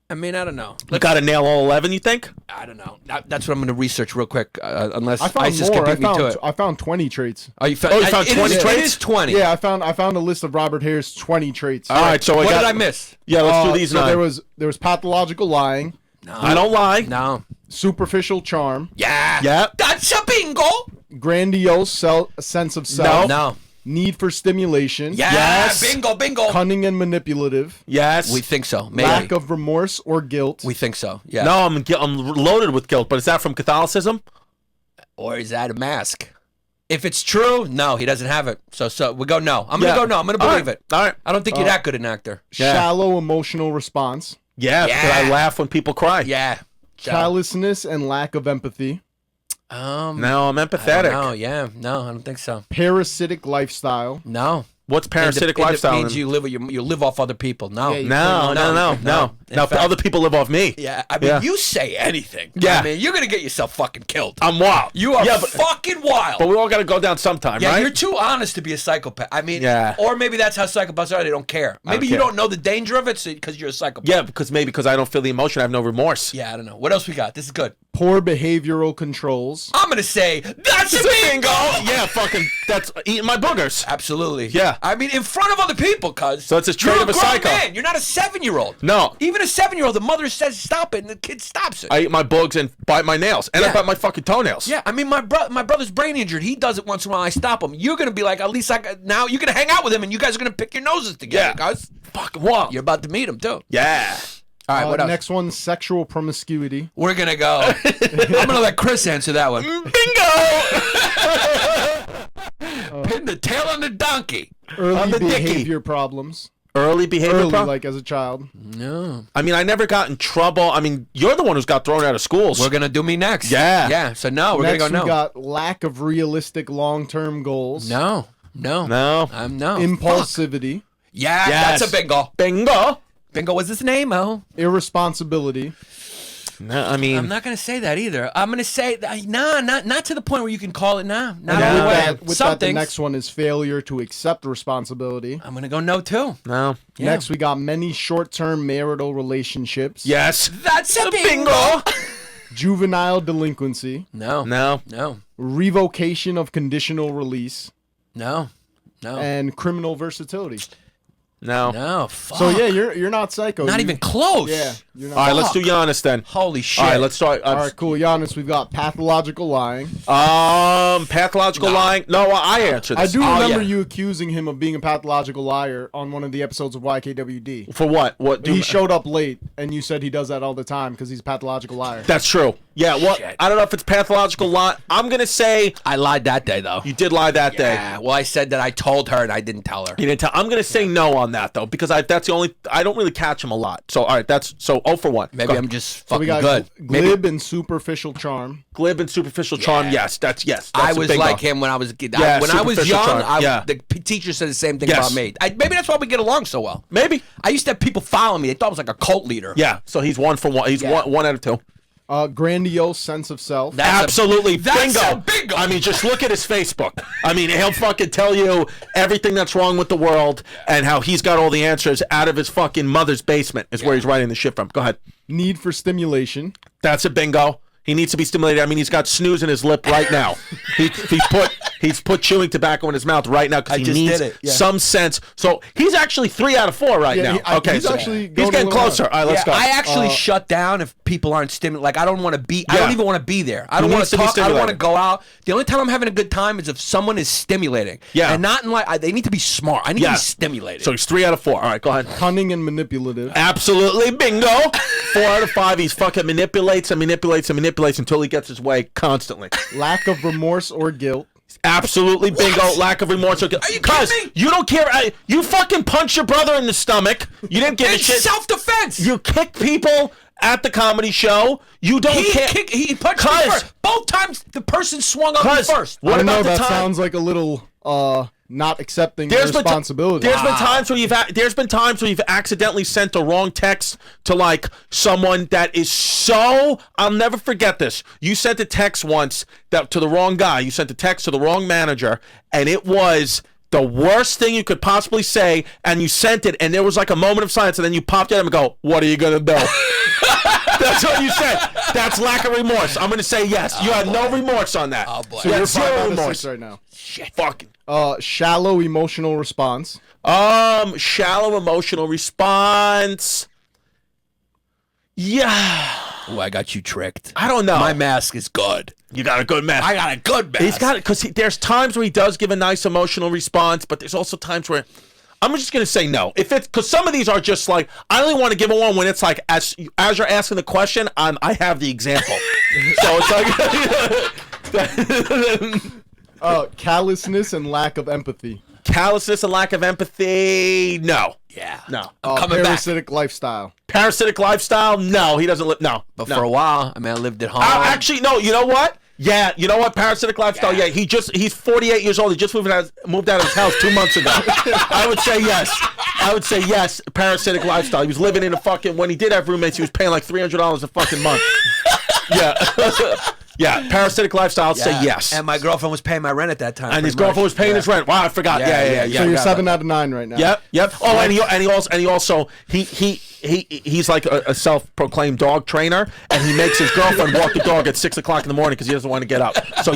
Speaker 1: I mean, I don't know.
Speaker 2: You got to nail all 11. You think?
Speaker 1: I don't know. That's what I'm going to research real quick. Unless
Speaker 3: I found
Speaker 1: ISIS
Speaker 3: more.
Speaker 1: can beat me to it.
Speaker 3: I found 20 traits.
Speaker 1: Oh, you found,
Speaker 2: Oh, you found 20
Speaker 1: It
Speaker 2: traits?
Speaker 1: is 20.
Speaker 3: Yeah, I found a list of Robert Hare's 20 traits.
Speaker 2: All right. So
Speaker 1: What
Speaker 2: I got.
Speaker 1: did I miss?
Speaker 2: Yeah. Let's do these
Speaker 3: so
Speaker 2: 9.
Speaker 3: there was pathological lying,
Speaker 2: I don't lie.
Speaker 1: No.
Speaker 3: superficial charm,
Speaker 1: Yeah.
Speaker 2: Yeah.
Speaker 1: That's a bingo.
Speaker 3: grandiose sense of self,
Speaker 1: No.
Speaker 3: need for stimulation,
Speaker 1: Yeah.
Speaker 2: Yes.
Speaker 1: Bingo.
Speaker 3: cunning and manipulative,
Speaker 2: Yes.
Speaker 1: We think so. Maybe.
Speaker 3: lack of remorse or guilt,
Speaker 1: We think so. Yeah.
Speaker 2: No, I'm loaded with guilt. But is that from Catholicism?
Speaker 1: Or is that a mask? If it's true, no, he doesn't have it. So we go no. I'm gonna
Speaker 2: Yeah.
Speaker 1: go no. I'm gonna
Speaker 2: All
Speaker 1: believe
Speaker 2: right.
Speaker 1: it.
Speaker 2: All right.
Speaker 1: I don't think you're that good an actor.
Speaker 2: Yeah.
Speaker 3: shallow emotional response,
Speaker 2: Yeah.
Speaker 1: Yeah.
Speaker 2: Because I laugh when people cry.
Speaker 1: Yeah.
Speaker 3: callousness and lack of empathy,
Speaker 2: No, I'm
Speaker 1: No,
Speaker 2: empathetic.
Speaker 1: yeah, no, I don't think so.
Speaker 3: parasitic lifestyle,
Speaker 1: No.
Speaker 2: What's parasitic lifestyle?
Speaker 1: It means you live off other people. No.
Speaker 3: Yeah, you-
Speaker 2: No.
Speaker 1: In
Speaker 2: Now,
Speaker 1: fact-
Speaker 2: other people live off me.
Speaker 1: Yeah, I mean,
Speaker 2: Yeah.
Speaker 1: you say anything.
Speaker 2: Yeah.
Speaker 1: I mean, you're gonna get yourself fucking killed.
Speaker 2: I'm wild.
Speaker 1: You are
Speaker 2: Yeah, but,
Speaker 1: fucking wild.
Speaker 2: but we all got to go down sometime,
Speaker 1: Yeah,
Speaker 2: right?
Speaker 1: you're too honest to be a psychopath. I mean,
Speaker 2: Yeah.
Speaker 1: or maybe that's how psychopaths are. They don't care. Maybe you
Speaker 2: care.
Speaker 1: don't know the danger of it because you're a psychopath.
Speaker 2: Yeah, because I don't feel the emotion. I have no remorse.
Speaker 1: Yeah, I don't know. What else we got? This is good.
Speaker 3: poor behavioral controls,
Speaker 1: I'm gonna say that's a bingo.
Speaker 2: Yeah, fucking. That's eating my boogers.
Speaker 1: Absolutely.
Speaker 2: Yeah.
Speaker 1: I mean, in front of other people, cuz.
Speaker 2: So it's a trait
Speaker 1: you're
Speaker 2: of a
Speaker 1: grown
Speaker 2: psycho.
Speaker 1: Man. You're not a 7-year-old.
Speaker 2: No.
Speaker 1: Even a 7-year-old, the mother says stop it, and the kid stops it.
Speaker 2: I eat my bugs and bite my nails, and I
Speaker 1: Yeah.
Speaker 2: bite my fucking toenails.
Speaker 1: Yeah, I mean, my brother's brain injured. He does it once in a while. I stop him. You're gonna be like, at least now you're gonna hang out with him, and you guys are gonna pick your noses together,
Speaker 2: Yeah.
Speaker 1: guys.
Speaker 2: Fucking wild.
Speaker 1: You're about to meet him too.
Speaker 2: Yeah.
Speaker 1: All right, what else?
Speaker 3: next one, sexual promiscuity,
Speaker 1: We're gonna go. I'm gonna let Chris answer that one.
Speaker 2: Bingo.
Speaker 1: Pin the tail on the donkey.
Speaker 3: early
Speaker 2: On the dicky.
Speaker 3: behavior problems,
Speaker 2: Early behavior
Speaker 3: early
Speaker 2: problem.
Speaker 3: like as a child,
Speaker 1: No.
Speaker 2: I mean, I never got in trouble. I mean, you're the one who's got thrown out of schools.
Speaker 1: We're gonna do me next.
Speaker 2: Yeah.
Speaker 1: Yeah. So no, we're
Speaker 3: next
Speaker 1: gonna go
Speaker 3: we
Speaker 1: no.
Speaker 3: got lack of realistic long-term goals,
Speaker 1: No. No.
Speaker 2: No.
Speaker 1: No. Fuck.
Speaker 3: impulsivity,
Speaker 1: Yeah,
Speaker 2: Yes.
Speaker 1: that's a bingo.
Speaker 2: Bingo.
Speaker 1: Bingo was his name, oh.
Speaker 3: irresponsibility,
Speaker 2: No, I mean,
Speaker 1: I'm not gonna say that either. I'm gonna say nah, not to the point where you can call it nah. Not
Speaker 3: and
Speaker 1: all the
Speaker 3: with
Speaker 1: way.
Speaker 3: that, with
Speaker 1: Some
Speaker 3: that the
Speaker 1: things.
Speaker 3: next one is failure to accept responsibility.
Speaker 1: I'm gonna go no too.
Speaker 2: no.
Speaker 1: Yeah.
Speaker 3: Next we got many short-term marital relationships,
Speaker 2: Yes.
Speaker 1: That's a bingo.
Speaker 3: juvenile delinquency,
Speaker 1: No.
Speaker 2: No.
Speaker 1: No.
Speaker 3: revocation of conditional release,
Speaker 1: No. No.
Speaker 3: and criminal versatility.
Speaker 2: No.
Speaker 1: No, fuck.
Speaker 3: So yeah, you're not psycho.
Speaker 1: Not even close.
Speaker 3: Yeah. You're not.
Speaker 2: All right, let's do Yannis then.
Speaker 1: Holy shit.
Speaker 2: All right, let's start.
Speaker 3: All right, cool. Yannis, we've got pathological lying.
Speaker 2: Pathological lying. No, I answered
Speaker 3: I
Speaker 2: this.
Speaker 3: do remember
Speaker 1: yeah.
Speaker 3: you accusing him of being a pathological liar on one of the episodes of YKWd.
Speaker 2: For what? What?
Speaker 3: He showed up late, and you said he does that all the time because he's a pathological liar.
Speaker 2: That's true. Yeah. What?
Speaker 1: Shit.
Speaker 2: I don't know if it's pathological lie. I'm gonna say
Speaker 1: I lied that day, though.
Speaker 2: you did lie that day.
Speaker 1: Yeah, well, I said that I told her and I didn't tell her.
Speaker 2: You didn't tell. I'm gonna say no on that though, because that's the only. I don't really catch him a lot. So all right, that's so 0 for 1.
Speaker 1: Maybe
Speaker 2: Go.
Speaker 1: I'm just
Speaker 3: So we
Speaker 1: fucking
Speaker 3: got
Speaker 1: good.
Speaker 3: glib and superficial charm.
Speaker 2: Glib and superficial charm. Yes, that's
Speaker 1: I
Speaker 2: a
Speaker 1: was
Speaker 2: bingo.
Speaker 1: like him when I was a kid.
Speaker 2: Yeah,
Speaker 1: When I was
Speaker 2: superficial
Speaker 1: young,
Speaker 2: charm. Yeah.
Speaker 1: the teacher said the same thing
Speaker 2: Yes.
Speaker 1: about me. Maybe that's why we get along so well.
Speaker 2: Maybe.
Speaker 1: I used to have people follow me. They thought I was like a cult leader.
Speaker 2: Yeah. So he's 1 for 1. He's
Speaker 1: Yeah.
Speaker 2: one out of 2.
Speaker 3: Grandiose sense of self.
Speaker 2: Absolutely
Speaker 1: that's
Speaker 2: bingo.
Speaker 1: a bingo.
Speaker 2: I mean, just look at his Facebook. I mean, he'll fucking tell you everything that's wrong with the world and how he's got all the answers out of his fucking mother's basement is where he's writing the shit from. Go ahead.
Speaker 3: Need for stimulation.
Speaker 2: That's a bingo. He needs to be stimulated. I mean, he's got snooze in his lip right now. He's put chewing tobacco in his mouth right now because he
Speaker 1: just
Speaker 2: needs
Speaker 1: did it. Yeah.
Speaker 2: some sense. So he's actually 3 out of 4 right
Speaker 3: Yeah,
Speaker 2: now. Okay,
Speaker 3: he's
Speaker 2: so
Speaker 3: actually
Speaker 2: he's
Speaker 3: going a
Speaker 2: getting
Speaker 3: little
Speaker 2: closer.
Speaker 3: higher.
Speaker 2: All right, let's go.
Speaker 1: I actually shut down if people aren't stimulated. Like, I don't want to be. I
Speaker 2: Yeah.
Speaker 1: don't even want to be there. I don't
Speaker 2: He
Speaker 1: want
Speaker 2: needs
Speaker 1: to
Speaker 2: to be
Speaker 1: talk. I don't want to
Speaker 2: stimulated.
Speaker 1: go out. The only time I'm having a good time is if someone is stimulating.
Speaker 2: Yeah.
Speaker 1: And not in like they need to be smart. I need to be
Speaker 2: Yes.
Speaker 1: stimulated.
Speaker 2: So he's 3 out of 4. All right, go ahead.
Speaker 3: Cunning and manipulative.
Speaker 2: Absolutely bingo. 4 out of 5. He's fucking manipulates and manipulates and manipulates until he gets his way constantly.
Speaker 3: Lack of remorse or guilt.
Speaker 2: Absolutely bingo.
Speaker 1: What?
Speaker 2: Lack of remorse. Are
Speaker 1: you kidding me?
Speaker 2: You don't care. You fucking punch your brother in the stomach. You didn't give a
Speaker 1: It's
Speaker 2: shit.
Speaker 1: self-defense.
Speaker 2: You kick people at the comedy show. You don't care.
Speaker 1: He punched me first. Both times the person swung on me first.
Speaker 2: What
Speaker 3: I don't
Speaker 2: about
Speaker 3: know.
Speaker 2: the
Speaker 3: That
Speaker 2: time?
Speaker 3: sounds like a little not accepting
Speaker 2: There's been
Speaker 3: responsibility.
Speaker 2: There's been times where you've accidentally sent the wrong text to like someone that is so. I'll never forget this. You sent a text once that to the wrong guy. You sent a text to the wrong manager, and it was the worst thing you could possibly say. And you sent it, and there was like a moment of silence, and then you popped at him and go, "What are you gonna do?" That's what you said. That's lack of remorse. I'm gonna say yes. You had no remorse on that.
Speaker 1: Oh, boy.
Speaker 3: So
Speaker 2: You
Speaker 3: you're
Speaker 2: had
Speaker 3: 5
Speaker 2: zero
Speaker 3: out of
Speaker 2: remorse.
Speaker 3: 6 right now.
Speaker 1: Shit.
Speaker 2: Fucking.
Speaker 3: Shallow emotional response.
Speaker 2: Shallow emotional response. Yeah.
Speaker 1: Oh, I got you tricked.
Speaker 2: I don't know.
Speaker 1: My mask is good.
Speaker 2: You got a good man.
Speaker 1: I got a good mask.
Speaker 2: He's got it because there's times where he does give a nice emotional response, but there's also times where I'm just gonna say no. If it's because some of these are just like I only want to give one when it's like as you're asking the question, I have the example, so it's like
Speaker 3: Callousness and lack of empathy.
Speaker 2: callousness and lack of empathy. No,
Speaker 1: Yeah.
Speaker 2: no.
Speaker 1: I'm coming back.
Speaker 3: Parasitic lifestyle.
Speaker 2: Parasitic lifestyle. No, he doesn't live. No,
Speaker 1: But
Speaker 2: no.
Speaker 1: for a while, I mean, I lived at home.
Speaker 2: Actually, no. You know what? Yeah, you know what? Parasitic lifestyle. Yeah, he's 48 years old. He just moved out of his house 2 months ago. I would say yes. Parasitic lifestyle. He was living in a fucking. When he did have roommates, he was paying like $300 a fucking month. Yeah, yeah. Parasitic lifestyle. I'd say yes.
Speaker 1: And my girlfriend was paying my rent at that time.
Speaker 2: And his
Speaker 1: pretty
Speaker 2: girlfriend
Speaker 1: much.
Speaker 2: was paying his rent. Wow, I forgot. Yeah.
Speaker 3: So you're
Speaker 2: got
Speaker 3: 7
Speaker 2: it.
Speaker 3: out of 9 right now.
Speaker 2: Yep. Oh, and he also he's like a self-proclaimed dog trainer, and he makes his girlfriend walk the dog at 6 o'clock in the morning because he doesn't want to get up. So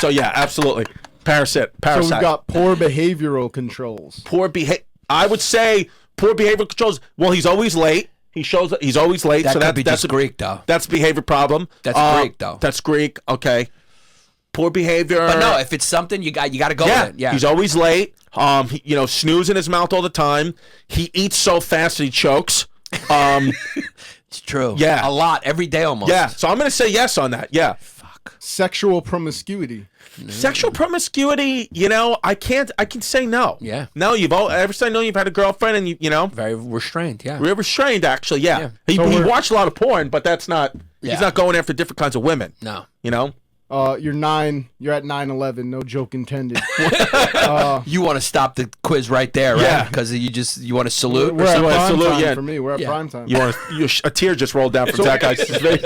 Speaker 2: yeah, absolutely. Parasite.
Speaker 3: So we've got poor behavioral controls.
Speaker 2: I would say poor behavioral controls. Well, he's always late. He shows that he's always late.
Speaker 1: That
Speaker 2: so
Speaker 1: could be
Speaker 2: that's
Speaker 1: just Greek, though.
Speaker 2: That's a behavior problem.
Speaker 1: That's Greek, though.
Speaker 2: That's Greek. Okay. Poor behavior.
Speaker 1: But no, if it's something, you got to go with it. Yeah.
Speaker 2: He's always late. Snooze in his mouth all the time. He eats so fast that he chokes.
Speaker 1: It's true.
Speaker 2: Yeah.
Speaker 1: A lot. Every day almost.
Speaker 2: Yeah. So I'm going to say yes on that. Yeah.
Speaker 1: Fuck.
Speaker 3: Sexual promiscuity.
Speaker 2: Sexual promiscuity, I can say no.
Speaker 1: Yeah.
Speaker 2: No, ever since I know you've had a girlfriend and
Speaker 1: Very restrained. Yeah.
Speaker 2: we're restrained actually, yeah. He
Speaker 3: So
Speaker 2: watched a lot of porn, but that's not
Speaker 1: Yeah.
Speaker 2: he's not going after different kinds of women.
Speaker 1: No.
Speaker 3: You're at 9/11. No joke intended.
Speaker 1: You want to stop the quiz right there, right?
Speaker 2: Yeah.
Speaker 1: Because you want to salute.
Speaker 3: We're at
Speaker 2: So,
Speaker 3: prime
Speaker 2: salute,
Speaker 3: time
Speaker 2: yeah.
Speaker 3: for me. We're at
Speaker 1: Yeah.
Speaker 3: prime time.
Speaker 2: A tear just rolled down from that guy's face.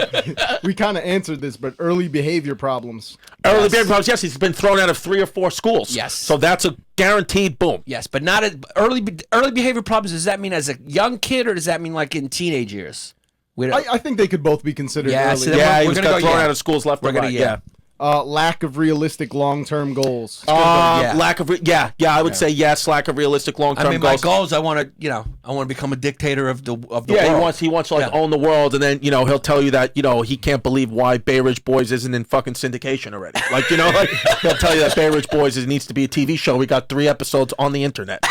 Speaker 3: We kind of answered this, but early behavior problems.
Speaker 2: Early behavior problems, yes, he's been thrown out of 3 or 4 schools.
Speaker 1: Yes.
Speaker 2: So that's a guaranteed boom.
Speaker 1: Yes, but not at early behavior problems. Does that mean as a young kid, or does that mean like in teenage years? We don't,
Speaker 3: I think they could both be considered
Speaker 1: Yeah,
Speaker 3: early.
Speaker 1: so then
Speaker 2: Yeah, he
Speaker 1: we're
Speaker 2: was
Speaker 1: gonna
Speaker 2: got
Speaker 1: go
Speaker 2: thrown
Speaker 1: yeah.
Speaker 2: out of schools left
Speaker 1: We're
Speaker 2: and
Speaker 1: gonna
Speaker 2: right.
Speaker 1: yeah.
Speaker 3: Lack of realistic long-term goals.
Speaker 2: Lack of I would say yes. Lack of realistic long-term
Speaker 1: I mean,
Speaker 2: goals.
Speaker 1: my goals. I want to become a dictator of the world.
Speaker 2: He wants to own the world, and then he'll tell you that he can't believe why Bay Ridge Boys isn't in fucking syndication already. Like he'll tell you that Bay Ridge Boys needs to be a TV show. We got 3 episodes on the internet.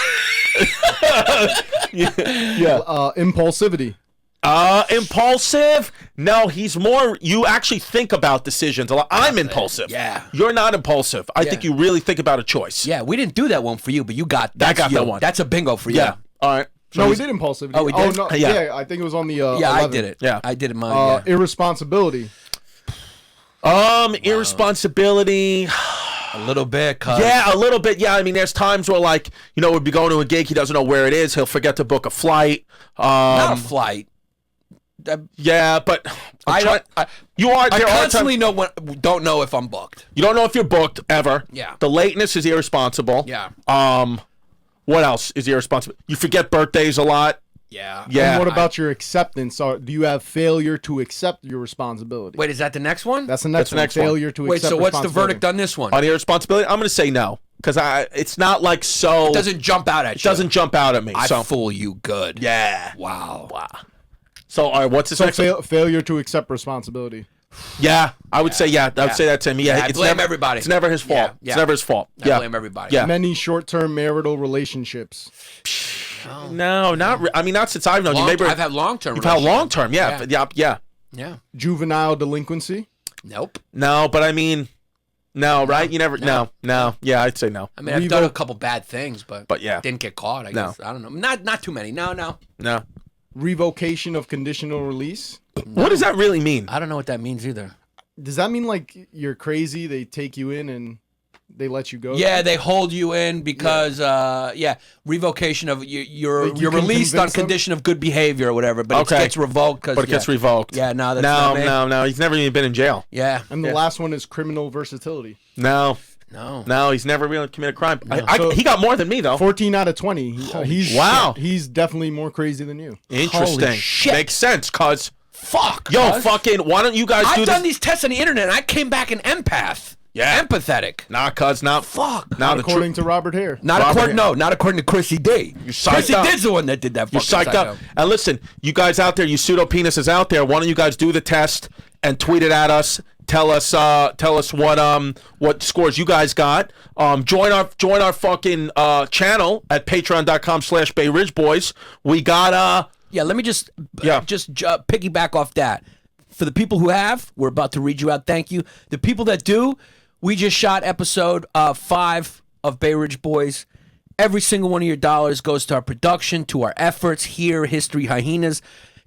Speaker 3: Impulsivity.
Speaker 2: Impulsive? No, he's more. You actually think about decisions a lot. I'm impulsive.
Speaker 1: Yeah.
Speaker 2: You're not impulsive. I think you really think about a choice.
Speaker 1: Yeah, we didn't do that one for you, but you got
Speaker 2: I got that one.
Speaker 1: That's a bingo for you.
Speaker 2: Yeah. All right.
Speaker 3: No, we did impulsivity.
Speaker 1: Oh, we did?
Speaker 3: no,
Speaker 2: Yeah.
Speaker 3: I think it was on the.
Speaker 1: Yeah,
Speaker 3: 11.
Speaker 1: I did it.
Speaker 2: Yeah.
Speaker 1: I did it mine.
Speaker 3: Irresponsibility.
Speaker 2: Irresponsibility.
Speaker 1: A little bit, cuz.
Speaker 2: Yeah, a little bit. Yeah, I mean, there's times where we'd be going to a gig, he doesn't know where it is. He'll forget to book a flight.
Speaker 1: Not a flight.
Speaker 2: Yeah, but
Speaker 1: I constantly don't know if I'm booked.
Speaker 2: You don't know if you're booked ever.
Speaker 1: Yeah.
Speaker 2: The lateness is irresponsible.
Speaker 1: Yeah.
Speaker 2: What else is irresponsible? You forget birthdays a lot.
Speaker 1: Yeah.
Speaker 2: Yeah.
Speaker 3: And what about your acceptance? Do you have failure to accept your responsibility?
Speaker 1: Wait, is that the next one?
Speaker 3: That's the next one.
Speaker 2: next one.
Speaker 3: Failure to
Speaker 1: Wait,
Speaker 3: accept
Speaker 1: so what's the
Speaker 3: responsibility.
Speaker 1: verdict on this one?
Speaker 2: On irresponsibility, I'm going to say no. Because it's not like so.
Speaker 1: It doesn't jump out at you.
Speaker 2: It doesn't jump out at me.
Speaker 1: I
Speaker 2: so.
Speaker 1: fool you good.
Speaker 2: Yeah.
Speaker 1: Wow.
Speaker 2: So, all right, what's this next one?
Speaker 3: Failure to accept responsibility.
Speaker 2: Yeah, I would say I would say that to him. Yeah,
Speaker 1: I blame everybody.
Speaker 2: It's never his fault.
Speaker 1: Yeah.
Speaker 2: It's never his fault.
Speaker 1: I blame everybody.
Speaker 2: Yeah.
Speaker 3: Many short-term marital relationships.
Speaker 2: No, not since I've known you. Maybe
Speaker 1: I've had long-term.
Speaker 2: You've had long-term, yeah.
Speaker 1: Yeah.
Speaker 3: Juvenile delinquency.
Speaker 1: Nope.
Speaker 2: No, but I mean, no, right? You never, no. Yeah, I'd say no.
Speaker 1: I mean, I've done a couple bad things, but
Speaker 2: yeah,
Speaker 1: didn't get caught. I guess. I don't know. Not too many. No.
Speaker 3: Revocation of conditional release.
Speaker 2: What does that really mean?
Speaker 1: I don't know what that means either.
Speaker 3: Does that mean like you're crazy? They take you in and they let you go?
Speaker 1: Yeah, they hold you in because revocation of you're
Speaker 3: Like you can
Speaker 1: released on
Speaker 3: convince them?
Speaker 1: condition of good behavior or whatever, but
Speaker 2: Okay.
Speaker 1: it gets revoked because
Speaker 2: But it gets revoked.
Speaker 1: Yeah, no, that's not me.
Speaker 2: No. He's never even been in jail.
Speaker 1: Yeah.
Speaker 3: And the last one is criminal versatility.
Speaker 2: No, he's never really committed a crime.
Speaker 3: So-
Speaker 2: he got more than me though.
Speaker 3: 14 out of 20. He's definitely more crazy than you.
Speaker 2: Interesting.
Speaker 1: Holy shit.
Speaker 2: Makes sense, cuz.
Speaker 1: Fuck.
Speaker 2: Yo,
Speaker 1: cuz.
Speaker 2: fucking, why don't you guys do
Speaker 1: I've
Speaker 2: this?
Speaker 1: done these tests on the internet and I came back an empath.
Speaker 2: Yeah.
Speaker 1: Empathetic.
Speaker 2: Nah, cuz, not.
Speaker 1: Fuck.
Speaker 2: Now
Speaker 3: Not according to Robert Hare.
Speaker 1: Not according to Chrissy D.
Speaker 2: psyched
Speaker 1: Chrissy
Speaker 2: up.
Speaker 1: D's the one that did that.
Speaker 2: You're
Speaker 1: fucking
Speaker 2: psyched up.
Speaker 1: psycho.
Speaker 2: And listen, you guys out there, you pseudo penises out there, why don't you guys do the test and tweet it at us? Tell us what scores you guys got. Join our fucking channel at patreon.com/Bay Ridge Boys. We got
Speaker 1: Yeah, let me just piggyback off that. For the people who have, we're about to read you out. Thank you. The people that do, we just shot episode 5 of Bay Ridge Boys. Every single one of your dollars goes to our production, to our efforts here, History Hyenas,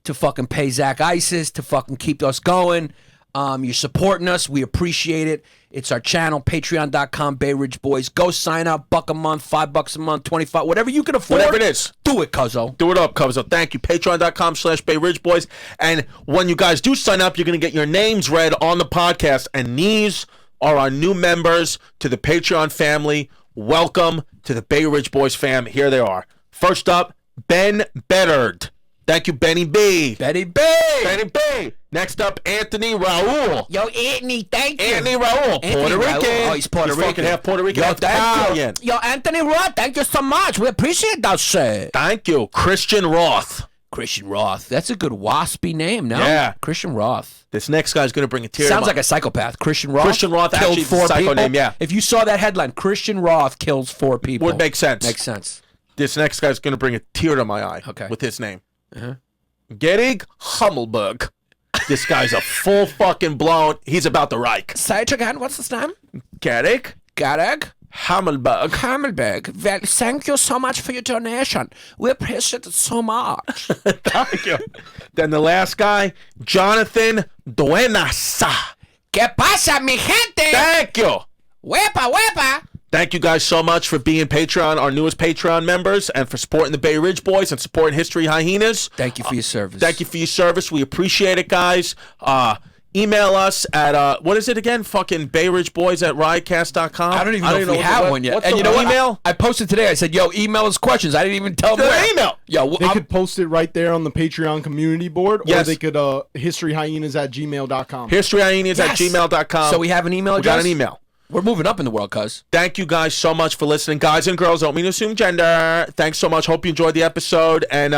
Speaker 1: to fucking pay Zach Isis, to fucking keep us going. You're supporting us. We appreciate it. It's our channel, patreon.com, Bay Ridge Boys. Go sign up, $1 a month, $5 a month, 25, whatever you can afford.
Speaker 2: whatever it is.
Speaker 1: Do it, cuzzo.
Speaker 2: Do it up, Cubzo. Thank you. Patreon.com/Bay Ridge Boys. And when you guys do sign up, you're going to get your names read on the podcast. And these are our new members to the Patreon family. Welcome to the Bay Ridge Boys fam. Here they are. First up, Ben Beddard. Thank you, Benny B.
Speaker 1: Betty B.
Speaker 2: Benny B. Next up, Anthony Raul.
Speaker 1: Yo, Anthony, thank you.
Speaker 2: Anthony Raul.
Speaker 1: Anthony
Speaker 2: Puerto
Speaker 1: Raul.
Speaker 2: Rican.
Speaker 1: Oh, he's Puerto Rican.
Speaker 2: Fucking half Puerto Rican,
Speaker 1: Yo,
Speaker 2: half
Speaker 1: thank
Speaker 2: Italian.
Speaker 1: you. Yo, Anthony Roth, thank you so much. We appreciate that shit.
Speaker 2: Thank you. Christian Roth.
Speaker 1: Christian Roth. That's a good waspy name, no?
Speaker 2: Yeah.
Speaker 1: Christian Roth.
Speaker 2: This next guy's going to bring a tear.
Speaker 1: Sounds like a psychopath. Christian Roth.
Speaker 2: Christian Roth
Speaker 1: killed
Speaker 2: actually is the
Speaker 1: 4
Speaker 2: psycho
Speaker 1: people.
Speaker 2: name, yeah.
Speaker 1: If you saw that headline, Christian Roth kills 4 people.
Speaker 2: Would make sense.
Speaker 1: Makes sense.
Speaker 2: This next guy's going to bring a tear to my eye.
Speaker 1: Okay.
Speaker 2: With his name.
Speaker 1: Uh-huh.
Speaker 2: Gerig Hummelberg. This guy's a full fucking blown. He's about the Reich.
Speaker 1: Say it again. What's his name?
Speaker 2: Gerig
Speaker 1: Gareg
Speaker 2: Hammelberg.
Speaker 1: Hammelberg. Well, thank you so much for your donation. We appreciate it so much.
Speaker 2: Thank you. Then the last guy, Jonathan Duenas.
Speaker 1: ¿Qué pasa, mi gente?
Speaker 2: Thank you.
Speaker 1: Wepa, wepa.
Speaker 2: Thank you guys so much for being Patreon, our newest Patreon members, and for supporting the Bay Ridge Boys and supporting History Hyenas.
Speaker 1: Thank you for your service.
Speaker 2: Thank you for your service. We appreciate it, guys. Email us at what is it again? Fucking BayRidgeBoys@riotcast.com.
Speaker 1: I don't even know if we have one yet.
Speaker 2: What's
Speaker 1: And
Speaker 2: the
Speaker 1: you know what?
Speaker 2: email?
Speaker 1: I posted today. I said, "Yo, email us questions." I didn't even tell them.
Speaker 2: The email.
Speaker 1: Yo,
Speaker 3: They could post it right there on the Patreon community board, or
Speaker 2: Yes.
Speaker 3: they could historyhyenas@gmail.com.
Speaker 2: HistoryHyenas@gmail.com.
Speaker 1: So we have an email
Speaker 2: We
Speaker 1: address.
Speaker 2: got an email.
Speaker 1: We're moving up in the world, cuz.
Speaker 2: Thank you guys so much for listening. Guys and girls, don't mean to assume gender. Thanks so much. Hope you enjoyed the episode. And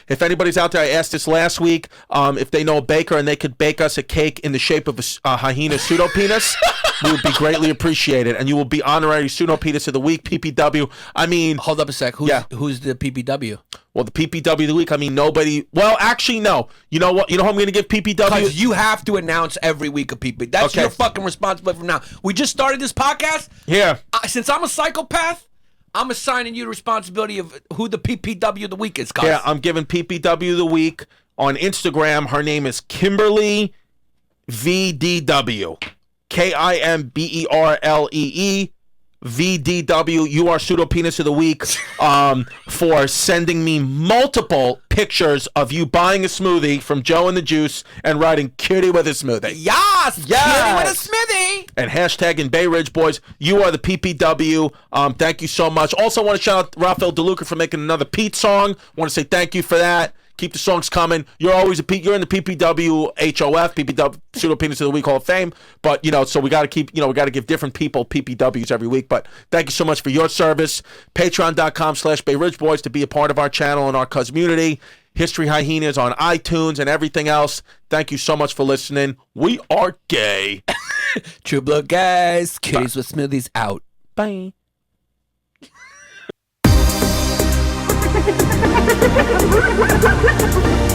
Speaker 2: if anybody's out there, I asked this last week, if they know a baker and they could bake us a cake in the shape of a hyena pseudopenis, we would be greatly appreciated. And you will be honorary pseudopenis of the week, PPW. I mean,
Speaker 1: Hold up a sec. Who's the PPW?
Speaker 2: well, the PPW of the week, I mean, nobody. Well, actually, no. You know what? You know who I'm going to give PPW?
Speaker 1: Because you have to announce every week a PP. That's
Speaker 2: Okay.
Speaker 1: your fucking responsibility from now. We just started this podcast.
Speaker 2: Here.
Speaker 1: Since I'm a psychopath, I'm assigning you the responsibility of who the PPW of the week is, guys.
Speaker 2: Yeah, I'm giving PPW of the week on Instagram. Her name is Kimberly VDW. KIMBERLEE VDW. You are pseudopenis of the week for sending me multiple pictures of you buying a smoothie from Joe and the Juice and writing "Kitty with a smoothie."
Speaker 1: Yes! Kitty with a smithy!
Speaker 2: And hashtag in Bay Ridge Boys, you are the PPW. Thank you so much. Also want to shout out Rafael DeLuca for making another Pete song. Want to say thank you for that. Keep the songs coming. You're always you're in the PPW HOF, PPW Pseudopenis of the Week Hall of Fame. But so we got to keep, we got to give different people PPWs every week. But thank you so much for your service. Patreon.com/Bay Ridge Boys to be a part of our channel and our community. History Hyenas on iTunes and everything else. Thank you so much for listening. We are gay.
Speaker 1: True blood, guys. Kitties with smoothies out.
Speaker 2: Bye.
Speaker 4: Ha ha ha ha ha!